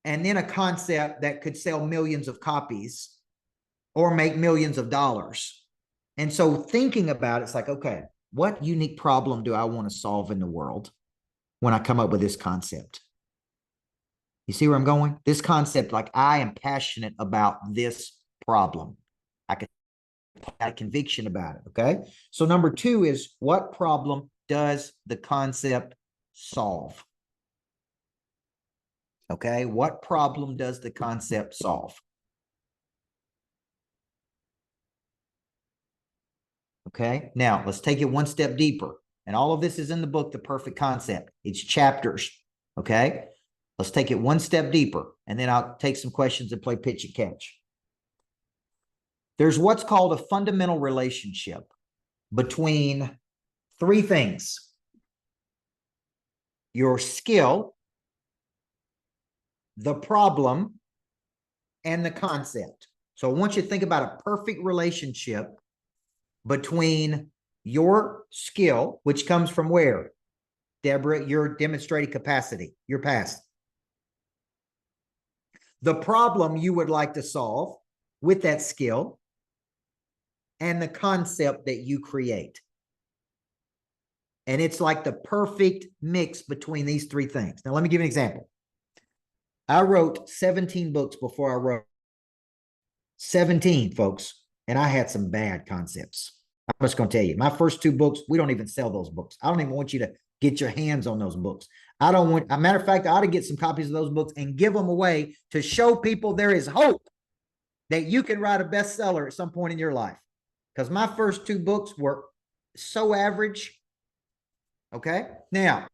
[SPEAKER 1] and then a concept that could sell millions of copies or make millions of dollars. And so thinking about it's like, okay, what unique problem do I want to solve in the world when I come up with this concept? You see where I'm going? This concept, like I am passionate about this problem. I could have a conviction about it, okay? So number 2 is what problem does the concept solve? Okay, what problem does the concept solve? Okay, now let's take it one step deeper. And all of this is in the book, The Perfect Concept. It's chapters, okay? Let's take it one step deeper, and then I'll take some questions and play pitch and catch. There's what's called a fundamental relationship between 3 things: your skill, the problem, and the concept. So I want you to think about a perfect relationship between your skill, which comes from where? Deborah, your demonstrated capacity, your past. The problem you would like to solve with that skill, and the concept that you create. And it's like the perfect mix between these 3 things. Now, let me give you an example. I wrote 17 books before I wrote 17, folks, and I had some bad concepts. I'm just going to tell you, my first 2 books, we don't even sell those books. I don't even want you to get your hands on those books. I don't want, a matter of fact, I ought to get some copies of those books and give them away to show people there is hope that you can write a bestseller at some point in your life. Because my first 2 books were so average. Okay. Now,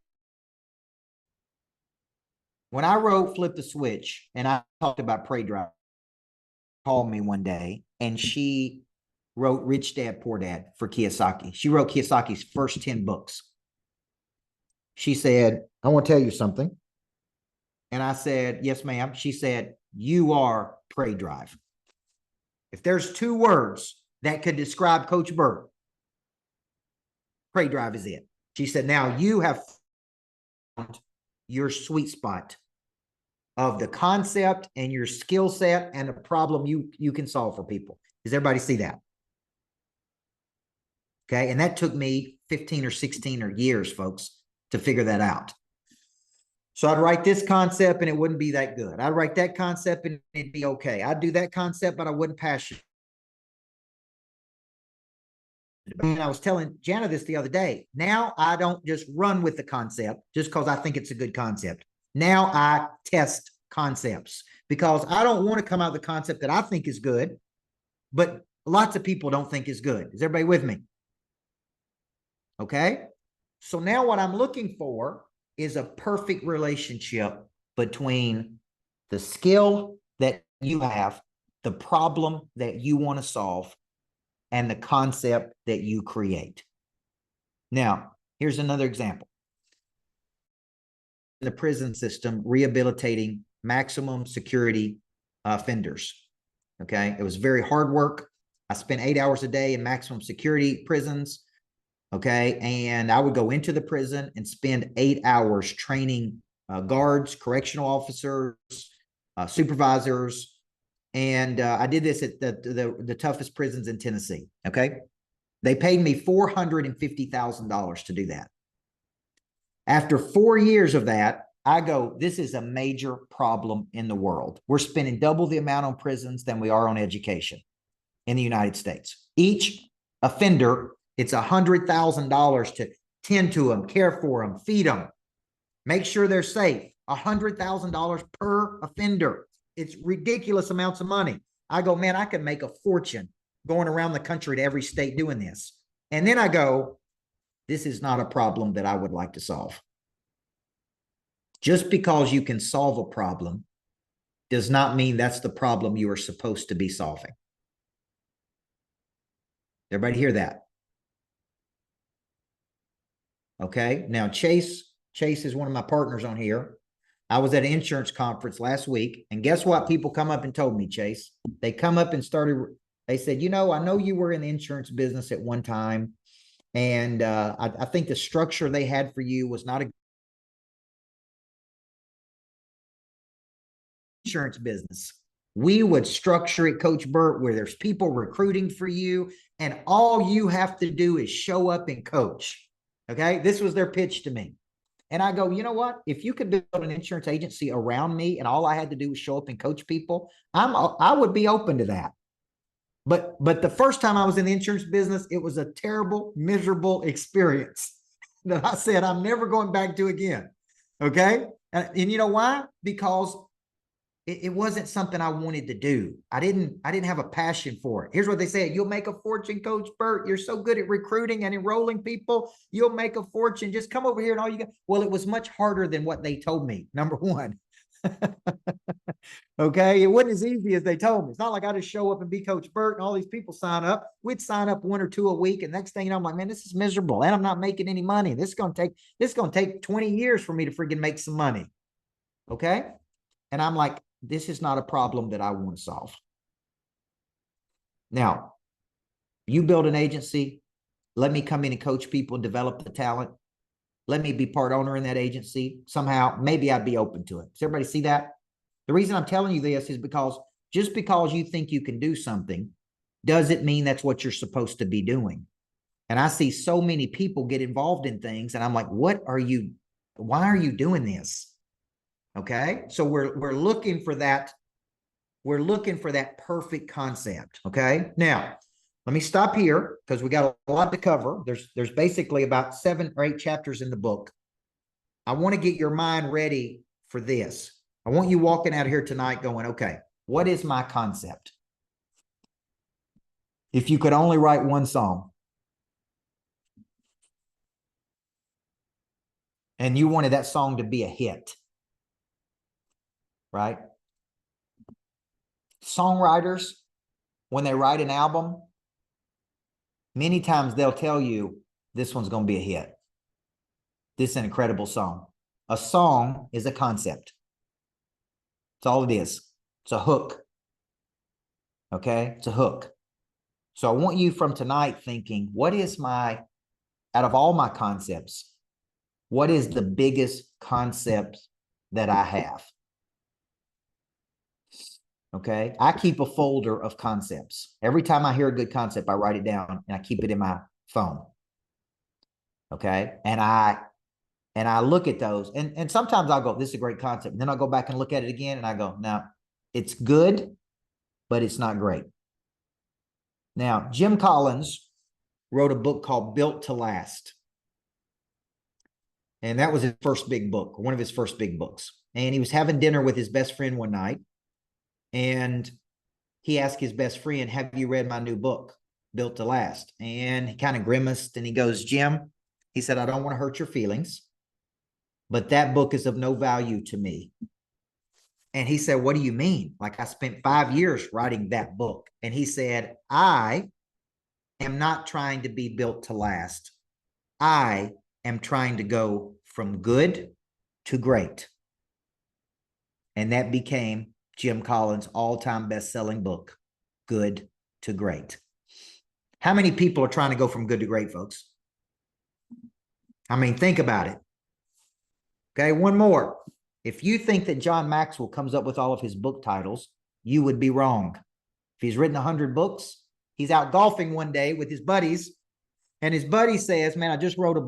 [SPEAKER 1] when I wrote Flip the Switch and I talked about Prey Drive, called me one day and she wrote Rich Dad, Poor Dad for Kiyosaki. She wrote Kiyosaki's first 10 books. She said, I want to tell you something. And I said, yes, ma'am. She said, you are Prey Drive. If there's 2 words that could describe Coach Burt, Prey Drive is it. She said, now you have found your sweet spot of the concept and your skill set and the problem you can solve for people. Does everybody see that? Okay. And that took me 15 or 16 or years, folks, to figure that out. So I'd write this concept and it wouldn't be that good. I'd write that concept and it'd be okay. I'd do that concept, but I wouldn't passionate. And I was telling Jana this the other day. Now I don't just run with the concept just because I think it's a good concept. Now I test concepts because I don't want to come out of the concept that I think is good, but lots of people don't think is good. Is everybody with me? Okay. So now what I'm looking for is a perfect relationship between the skill that you have, the problem that you want to solve, and the concept that you create. Now, here's another example. The prison system rehabilitating maximum security offenders. Okay, it was very hard work. I spent 8 hours a day in maximum security prisons. Okay, and I would go into the prison and spend 8 hours training guards, correctional officers, supervisors, and I did this at the toughest prisons in Tennessee. Okay, they paid me $450,000 to do that. After 4 years of that, I go, this is a major problem in the world. We're spending double the amount on prisons than we are on education in the United States. Each offender, it's $100,000 to tend to them, care for them, feed them, make sure they're safe. $100,000 per offender. It's ridiculous amounts of money. I go, man, I could make a fortune going around the country to every state doing this. And then I go, this is not a problem that I would like to solve. Just because you can solve a problem does not mean that's the problem you are supposed to be solving. Everybody hear that? Okay. Now, Chase is one of my partners on here. I was at an insurance conference last week, and guess what? People come up and told me, Chase. They come up and started, they said, you know, I know you were in the insurance business at one time, And I think the structure they had for you was not a insurance business. We would structure it, Coach Burt, where there's people recruiting for you, and all you have to do is show up and coach. Okay. This was their pitch to me. And I go, you know what? If you could build an insurance agency around me and all I had to do was show up and coach people, I would be open to that. But the first time I was in the insurance business, it was a terrible, miserable experience that I said I'm never going back to again. Okay. And you know why? Because it wasn't something I wanted to do. I didn't have a passion for it. Here's what they said. You'll make a fortune, Coach Burt. You're so good at recruiting and enrolling people. You'll make a fortune. Just come over here and all you got. Well, it was much harder than what they told me. Number one. Okay. It wasn't as easy as they told me. It's not like I just show up and be Coach Burt and all these people sign up. We'd sign up 1 or 2 a week. And next thing you know, I'm like, man, this is miserable. And I'm not making any money. This is going to take 20 years for me to freaking make some money. Okay. And I'm like, this is not a problem that I want to solve. Now, you build an agency, let me come in and coach people and develop the talent. Let me be part owner in that agency. Somehow, maybe I'd be open to it. Does everybody see that? The reason I'm telling you this is because just because you think you can do something doesn't mean that's what you're supposed to be doing. And I see so many people get involved in things and I'm like, why are you doing this? Okay. So we're looking for that. We're looking for that perfect concept. Okay. Now, let me stop here because we got a lot to cover. There's basically about 7 or 8 chapters in the book. I want to get your mind ready for this. I want you walking out of here tonight going, okay, what is my concept? If you could only write one song and you wanted that song to be a hit, right? Songwriters, when they write an album, many times they'll tell you this one's going to be a hit. This is an incredible song. A song is a concept. That's all it is. It's a hook. Okay? It's a hook. So I want you from tonight thinking, what is out of all my concepts, what is the biggest concept that I have? Okay. I keep a folder of concepts. Every time I hear a good concept, I write it down and I keep it in my phone. Okay. And I look at those and sometimes I'll go, this is a great concept. And then I'll go back and look at it again and I go, now it's good, but it's not great. Now, Jim Collins wrote a book called Built to Last. And that was his first big book, one of his first big books. And he was having dinner with his best friend one night. And he asked his best friend, have you read my new book, Built to Last? And he kind of grimaced and he goes, Jim, he said, I don't want to hurt your feelings, but that book is of no value to me. And he said, what do you mean? Like I spent 5 years writing that book. And he said, I am not trying to be built to last. I am trying to go from good to great. And that became Jim Collins' all-time best-selling book, Good to Great. How many people are trying to go from good to great, folks? I mean, think about it. Okay, one more. If you think that John Maxwell comes up with all of his book titles, you would be wrong. If he's written 100 books, he's out golfing one day with his buddies, and his buddy says, man, I just read a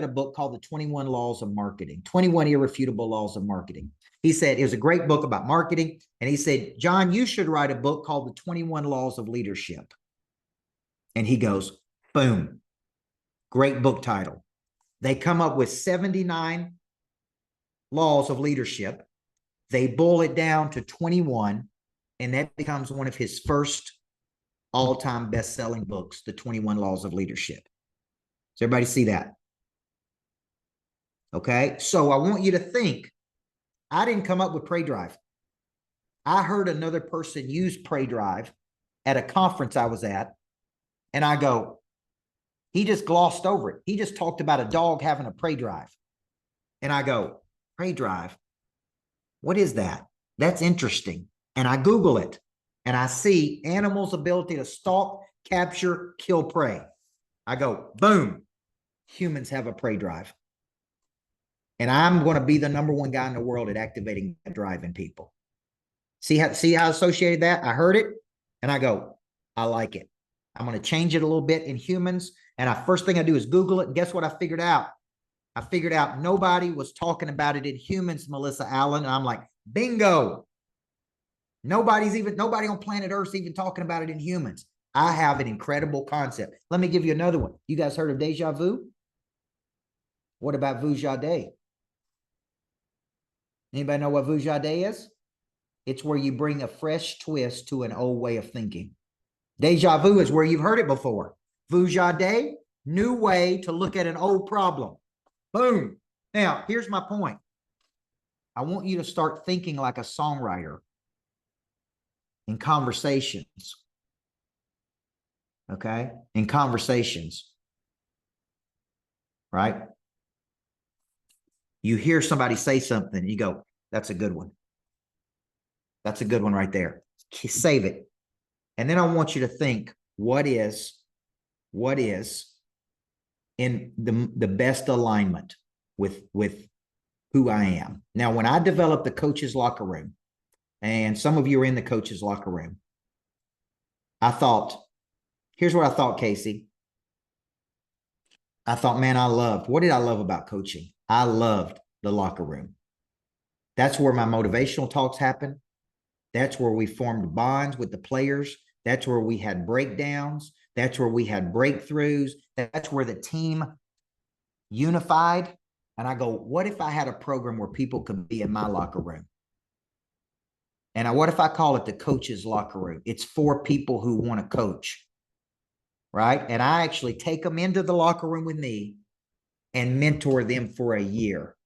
[SPEAKER 1] book called The 21 Laws of Marketing, 21 Irrefutable Laws of Marketing. He said, it was a great book about marketing. And he said, John, you should write a book called The 21 Laws of Leadership. And he goes, boom, great book title. They come up with 79 laws of leadership. They boil it down to 21, and that becomes one of his first all-time best-selling books, The 21 Laws of Leadership. Does everybody see that? Okay, so I want you to think, I didn't come up with Pray Drive. I heard another person use Pray Drive at a conference I was at, and I go, he just glossed over it. He just talked about a dog having a Pray Drive. And I go, Pray Drive? What is that? That's interesting. And I Google it, and I see animals' ability to stalk, capture, kill prey. I go, boom, humans have a prey drive. And I'm going to be the #1 guy in the world at activating that drive in people. See how I associated that? I heard it and I go, I like it. I'm going to change it a little bit in humans. And first thing I do is Google it. And guess what I figured out? I figured out nobody was talking about it in humans, Melissa Allen. And I'm like, bingo. Nobody on planet Earth's even talking about it in humans. I have an incredible concept. Let me give you another one. You guys heard of deja vu? What about vujade? Anybody know what vujade is? It's where you bring a fresh twist to an old way of thinking. Deja vu is where you've heard it before. Vujade, new way to look at an old problem. Boom. Now, here's my point. I want you to start thinking like a songwriter in conversations. Okay? In conversations. Right? You hear somebody say something, you go, that's a good one. That's a good one right there. Save it. And then I want you to think, what is in the best alignment with who I am? Now, when I developed the coach's locker room, and some of you are in the coach's locker room, I thought, here's what I thought, Casey. I thought, man, what did I love about coaching? I loved the locker room. That's where my motivational talks happen. That's where we formed bonds with the players. That's where we had breakdowns. That's where we had breakthroughs. That's where the team unified. And I go, what if I had a program where people could be in my locker room? And what if I call it the coach's locker room? It's for people who want to coach, right? And I actually take them into the locker room with me and mentor them for a year.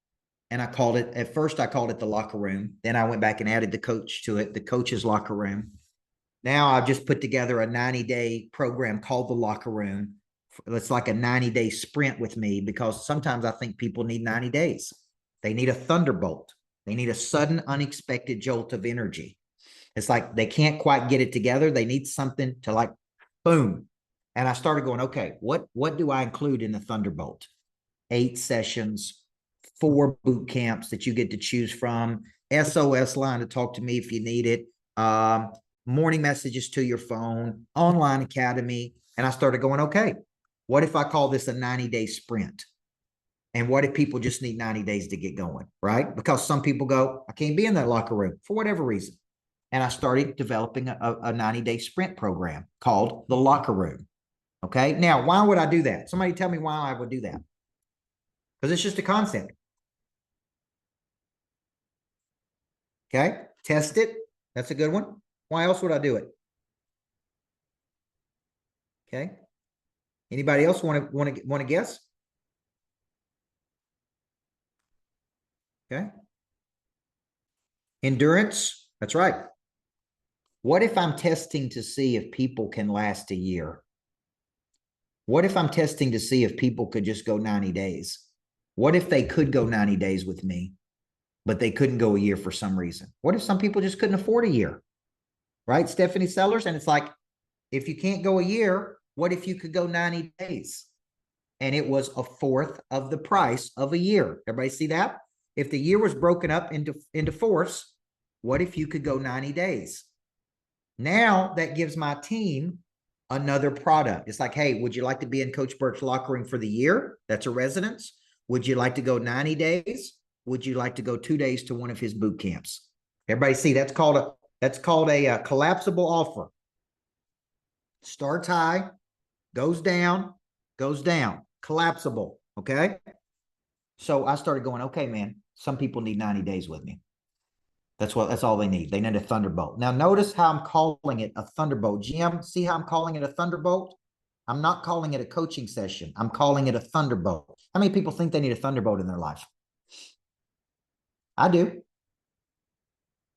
[SPEAKER 1] And at first I called it the locker room. Then I went back and added the coach to it, the coach's locker room. Now I've just put together a 90-day program called the locker room. It's like a 90-day sprint with me, because sometimes I think people need 90 days. They need a thunderbolt. They need a sudden, unexpected jolt of energy. It's like they can't quite get it together. They need something to like, boom. And I started going, okay, what do I include in the thunderbolt? 8 sessions, 4 boot camps that you get to choose from, SOS line to talk to me if you need it, morning messages to your phone, online academy. And I started going, okay, what if I call this a 90-day sprint? And what if people just need 90 days to get going, right? Because some people go, I can't be in that locker room for whatever reason. And I started developing a 90-day sprint program called the locker room. Okay. Now, why would I do that? Somebody tell me why I would do that. Because it's just a concept. Okay. Test it. That's a good one. Why else would I do it? Okay. Anybody else want to guess? Okay. Endurance. That's right. What if I'm testing to see if people can last a year? What if I'm testing to see if people could just go 90 days? What if they could go 90 days with me, but they couldn't go a year for some reason? What if some people just couldn't afford a year? Right, Stephanie Sellers? And it's like, if you can't go a year, what if you could go 90 days? And it was a fourth of the price of a year. Everybody see that? If the year was broken up into fourths, what if you could go 90 days? Now that gives my team another product. It's like, hey, would you like to be in Coach Burke's locker room for the year? That's a residence. Would you like to go 90 days? Would you like to go 2 days to one of his boot camps? Everybody see, that's called a collapsible offer. Starts high, goes down, collapsible. Okay. So I started going, okay, man, some people need 90 days with me. That's all they need. They need a thunderbolt. Now notice how I'm calling it a thunderbolt. Jim, see how I'm calling it a thunderbolt? I'm not calling it a coaching session. I'm calling it a thunderbolt. How many people think they need a thunderbolt in their life? I do.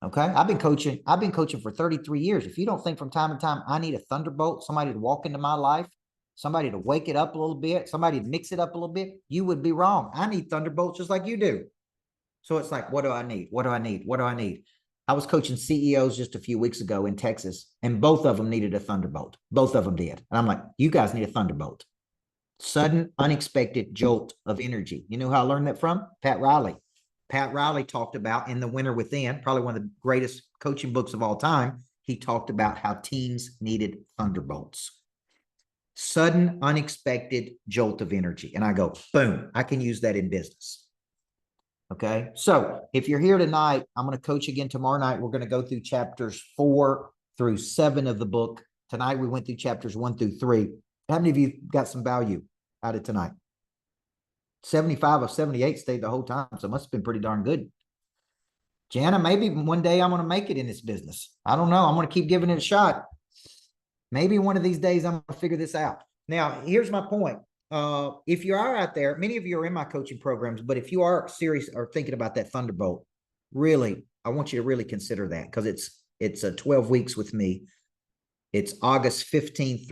[SPEAKER 1] Okay. I've been coaching for 33 years. If you don't think from time to time, I need a thunderbolt, somebody to walk into my life, somebody to wake it up a little bit, somebody to mix it up a little bit, you would be wrong. I need thunderbolts just like you do. So it's like, what do I need? What do I need? What do I need? I was coaching CEOs just a few weeks ago in Texas, and both of them needed a thunderbolt. Both of them did. And I'm like, you guys need a thunderbolt. Sudden, unexpected jolt of energy. You know how I learned that from? Pat Riley. Pat Riley talked about in The Winner Within, probably one of the greatest coaching books of all time. He talked about how teams needed thunderbolts. Sudden, unexpected jolt of energy. And I go, boom, I can use that in business. Okay. So if you're here tonight, I'm going to coach again tomorrow night. We're going to go through chapters 4 through 7 of the book. Tonight, we went through chapters 1 through 3. How many of you got some value out of tonight? 75 of 78 stayed the whole time. So it must have been pretty darn good. Jana, maybe one day I'm going to make it in this business. I don't know. I'm going to keep giving it a shot. Maybe one of these days I'm going to figure this out. Now, here's my point. If you are out there, many of you are in my coaching programs, but if you are serious or thinking about that thunderbolt, really, I want you to really consider that, because it's 12 weeks with me. It's August 15th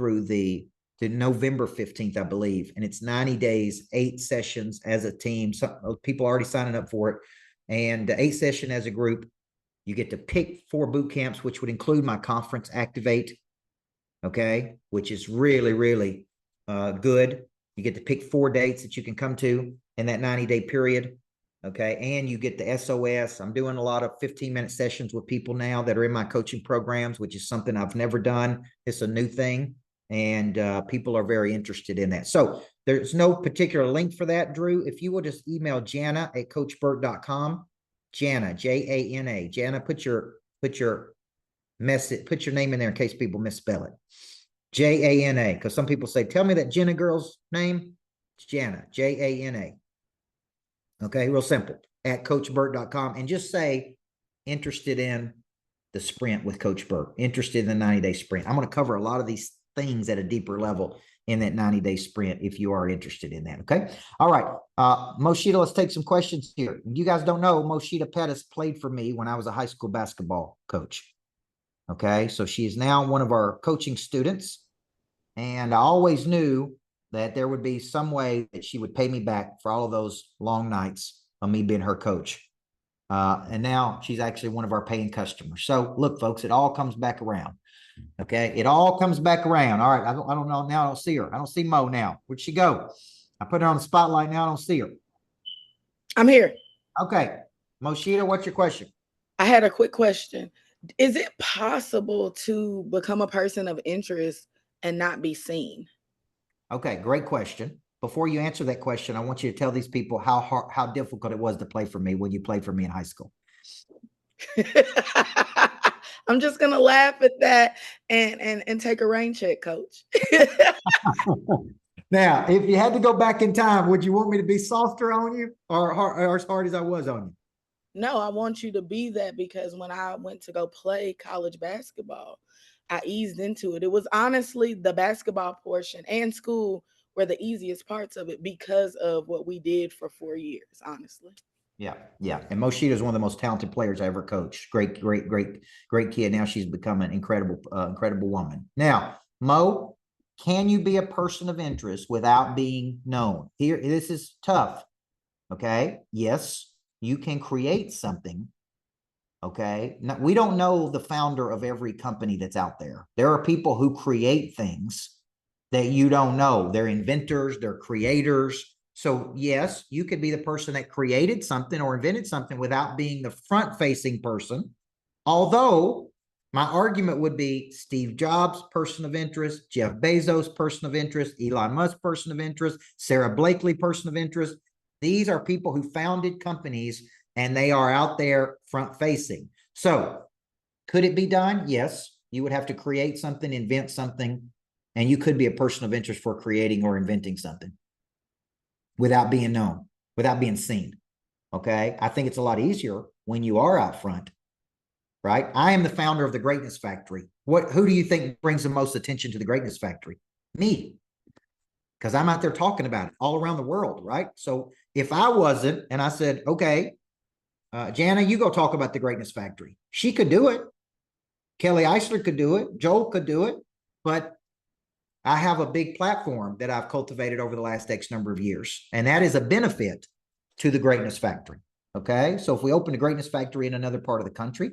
[SPEAKER 1] to November 15th, I believe. And it's 90 days, 8 sessions as a team. Some people are already signing up for it. And 8 session as a group. You get to pick 4 boot camps, which would include my conference, Activate. Okay. Which is really, really good. You get to pick 4 dates that you can come to in that 90-day period. Okay. And you get the SOS. I'm doing a lot of 15-minute sessions with people now that are in my coaching programs, which is something I've never done. It's a new thing. And people are very interested in that. So there's no particular link for that, Drew. If you will just email Jana at coachburt.com, Jana, Jana, Jana, put your message, put your name in there in case people misspell it. Jana, because some people say, tell me that Jenna girl's name. It's Jana, Jana. Okay, real simple. At coachburt.com, and just say interested in the sprint with Coach Burt, interested in the 90-day sprint. I'm going to cover a lot of these things at a deeper level in that 90-day sprint if you are interested in that. Okay. All right. Moshita, let's take some questions here. You guys don't know, Moshita Pettis played for me when I was a high school basketball coach. Okay. So she is now one of our coaching students. And I always knew that there would be some way that she would pay me back for all of those long nights of me being her coach. And now she's actually one of our paying customers. So look, folks, it all comes back around. Okay. It all comes back around. All right. I don't know. Now I don't see her. I don't see Mo now. Where'd she go? I put her on the spotlight. Now I don't see her.
[SPEAKER 6] I'm here.
[SPEAKER 1] Okay. Moshita, what's your question?
[SPEAKER 6] I had a quick question. Is it possible to become a person of interest and not be seen?
[SPEAKER 1] Okay. Great question. Before you answer that question, I want you to tell these people how difficult it was to play for me when you played for me in high school.
[SPEAKER 6] I'm just gonna laugh at that and take a rain check, Coach.
[SPEAKER 1] Now, if you had to go back in time, would you want me to be softer on you or as hard as I was on you?
[SPEAKER 6] No, I want you to be that, because when I went to go play college basketball, I eased into it. It was honestly the basketball portion and school were the easiest parts of it because of what we did for 4 years, honestly.
[SPEAKER 1] Yeah, yeah. And Moshita is one of the most talented players I ever coached. Great kid. Now she's become an incredible woman. Now, Mo, can you be a person of interest without being known? Here, this is tough. Okay. Yes, you can create something. Okay. Now, we don't know the founder of every company that's out there. There are people who create things that you don't know. They're inventors, they're creators. So yes, you could be the person that created something or invented something without being the front-facing person. Although my argument would be Steve Jobs, person of interest, Jeff Bezos, person of interest, Elon Musk, person of interest, Sarah Blakely, person of interest. These are people who founded companies and they are out there front-facing. So could it be done? Yes. You would have to create something, invent something, and you could be a person of interest for creating or inventing something without being known, without being seen. Okay. I think it's a lot easier when you are out front, right? I am the founder of the Greatness Factory. Who do you think brings the most attention to the Greatness Factory? Me. Because I'm out there talking about it all around the world, right? So if I wasn't, and I said, okay, Jana, you go talk about the Greatness Factory. She could do it. Kelly Eisler could do it. Joel could do it. But I have a big platform that I've cultivated over the last X number of years. And that is a benefit to the Greatness Factory. Okay. So if we open a Greatness Factory in another part of the country,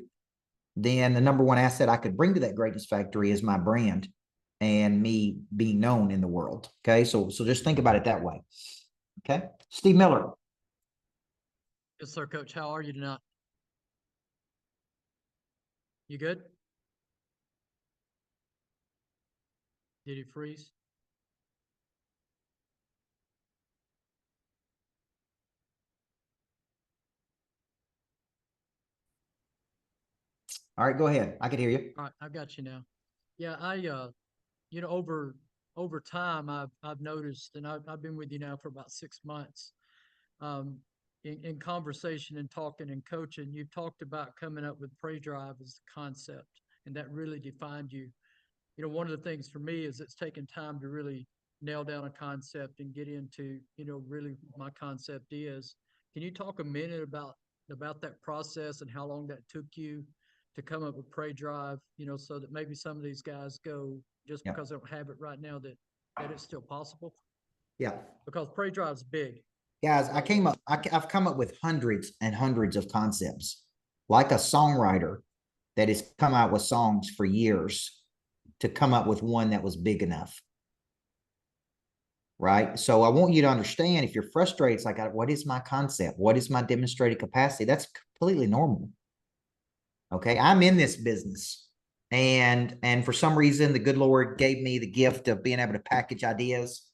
[SPEAKER 1] then the number one asset I could bring to that Greatness Factory is my brand and me being known in the world. Okay. So just think about it that way. Okay. Steve Miller.
[SPEAKER 7] Yes, sir, Coach. How are you tonight? You good? Did he freeze?
[SPEAKER 1] All right, go ahead. I can hear you.
[SPEAKER 7] All right, I got you now. Yeah, you know, over time, I've noticed, and I've been with you now for about 6 months. Um, in conversation and talking and coaching, you've talked about coming up with Pray Drive as the concept, and that really defined you. You know, one of the things for me is it's taken time to really nail down a concept and get into, you know, really my concept is. Can you talk a minute about that process and how long that took you to come up with Pray Drive, you know, so that maybe some of these guys go just
[SPEAKER 1] Yeah.
[SPEAKER 7] because they don't have it right now that it's still possible?
[SPEAKER 1] Yeah.
[SPEAKER 7] Because Pray Drive's big.
[SPEAKER 1] Guys, I've come up with hundreds and hundreds of concepts, like a songwriter that has come out with songs for years to come up with one that was big enough. Right. So I want you to understand, if you're frustrated, it's like, what is my concept? What is my demonstrated capacity? That's completely normal. Okay. I'm in this business, and for some reason, the good Lord gave me the gift of being able to package ideas.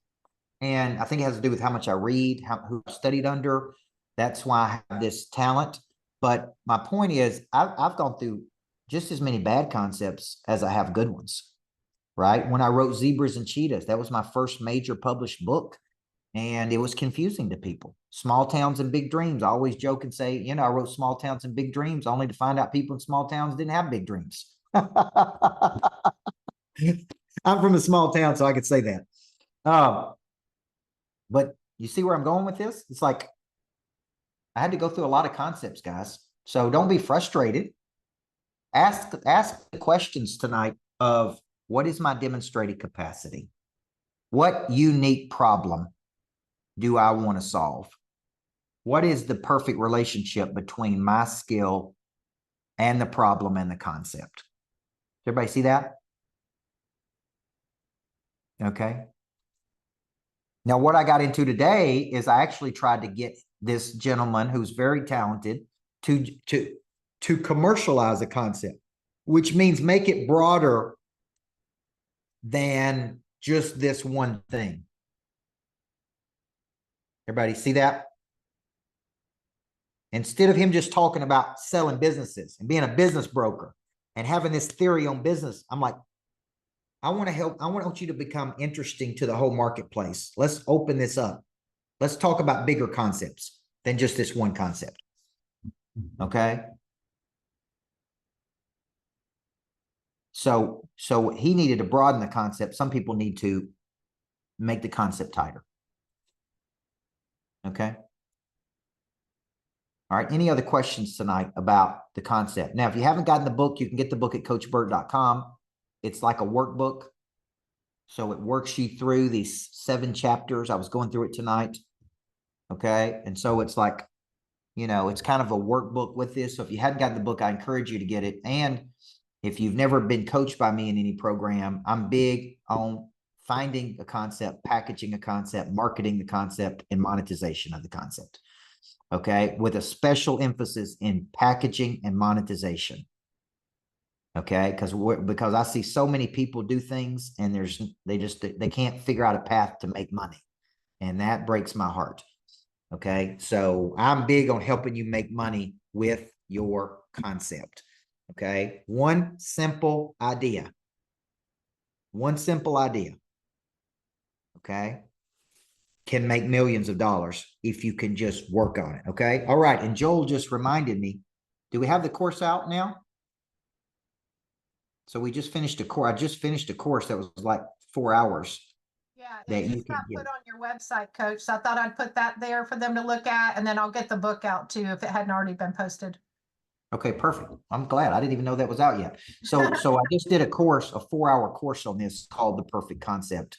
[SPEAKER 1] And I think it has to do with how much I read, who I studied under. That's why I have this talent. But my point is, I've gone through just as many bad concepts as I have good ones, right? When I wrote Zebras and Cheetahs, that was my first major published book. And it was confusing to people. Small towns and big dreams. I always joke and say, you know, I wrote Small Towns and Big Dreams only to find out people in small towns didn't have big dreams. I'm from a small town, so I could say that. But you see where I'm going with this? It's like I had to go through a lot of concepts, guys. So don't be frustrated. Ask the questions tonight of, what is my demonstrated capacity? What unique problem do I want to solve? What is the perfect relationship between my skill and the problem and the concept? Everybody see that? Okay. Now, what I got into today is I actually tried to get this gentleman who's very talented to commercialize a concept, which means make it broader than just this one thing. Everybody see that? Instead of him just talking about selling businesses and being a business broker and having this theory on business, I'm like, I want to help. I want you to become interesting to the whole marketplace. Let's open this up. Let's talk about bigger concepts than just this one concept. Okay. So he needed to broaden the concept. Some people need to make the concept tighter. Okay. All right. Any other questions tonight about the concept? Now, if you haven't gotten the book, you can get the book at coachburt.com. It's like a workbook. So it works you through these 7 chapters. I was going through it tonight. Okay. And so it's like, you know, it's kind of a workbook with this. So if you hadn't gotten the book, I encourage you to get it. And if you've never been coached by me in any program, I'm big on finding a concept, packaging a concept, marketing the concept, and monetization of the concept. Okay. With a special emphasis in packaging and monetization. Okay. Because I see so many people do things and they can't figure out a path to make money. And that breaks my heart. Okay. So I'm big on helping you make money with your concept. Okay. One simple idea. Okay. Can make millions of dollars if you can just work on it. Okay. All right. And Joel just reminded me, do we have the course out now? So we just finished a course. I just finished a course that was like 4 hours.
[SPEAKER 3] Yeah,
[SPEAKER 1] that
[SPEAKER 3] it
[SPEAKER 1] you
[SPEAKER 3] just
[SPEAKER 1] can
[SPEAKER 3] got
[SPEAKER 1] get.
[SPEAKER 3] put on your website, Coach. So I thought I'd put that there for them to look at, and then I'll get the book out too if it hadn't already been posted.
[SPEAKER 1] Okay, perfect. I'm glad. I didn't even know that was out yet. So I just did a 4-hour course on this called The Perfect Concept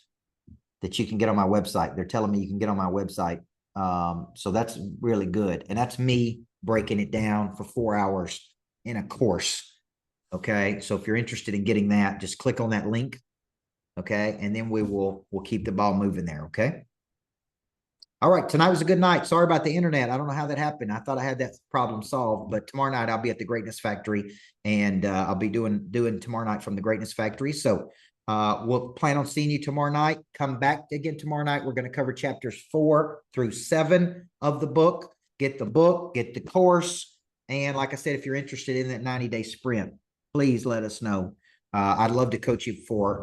[SPEAKER 1] that you can get on my website. They're telling me you can get on my website. So that's really good. And that's me breaking it down for 4 hours in a course. Okay. So if you're interested in getting that, just click on that link Okay. And then we'll keep the ball moving there. Okay. All right. Tonight was a good night. Sorry about the internet. I don't know how that happened. I thought I had that problem solved, but tomorrow night I'll be at the Greatness Factory, and I'll be doing tomorrow night from the Greatness Factory. So we'll plan on seeing you tomorrow night. Come back again tomorrow night. We're going to cover chapters 4 through 7 of the book. Get the book, get the course. And like I said, if you're interested in that 90-day sprint, please let us know. I'd love to coach you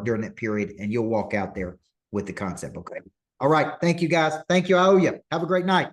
[SPEAKER 1] during that period, and you'll walk out there with the concept. Okay. All right. Thank you, guys. Thank you. I owe you. Have a great night.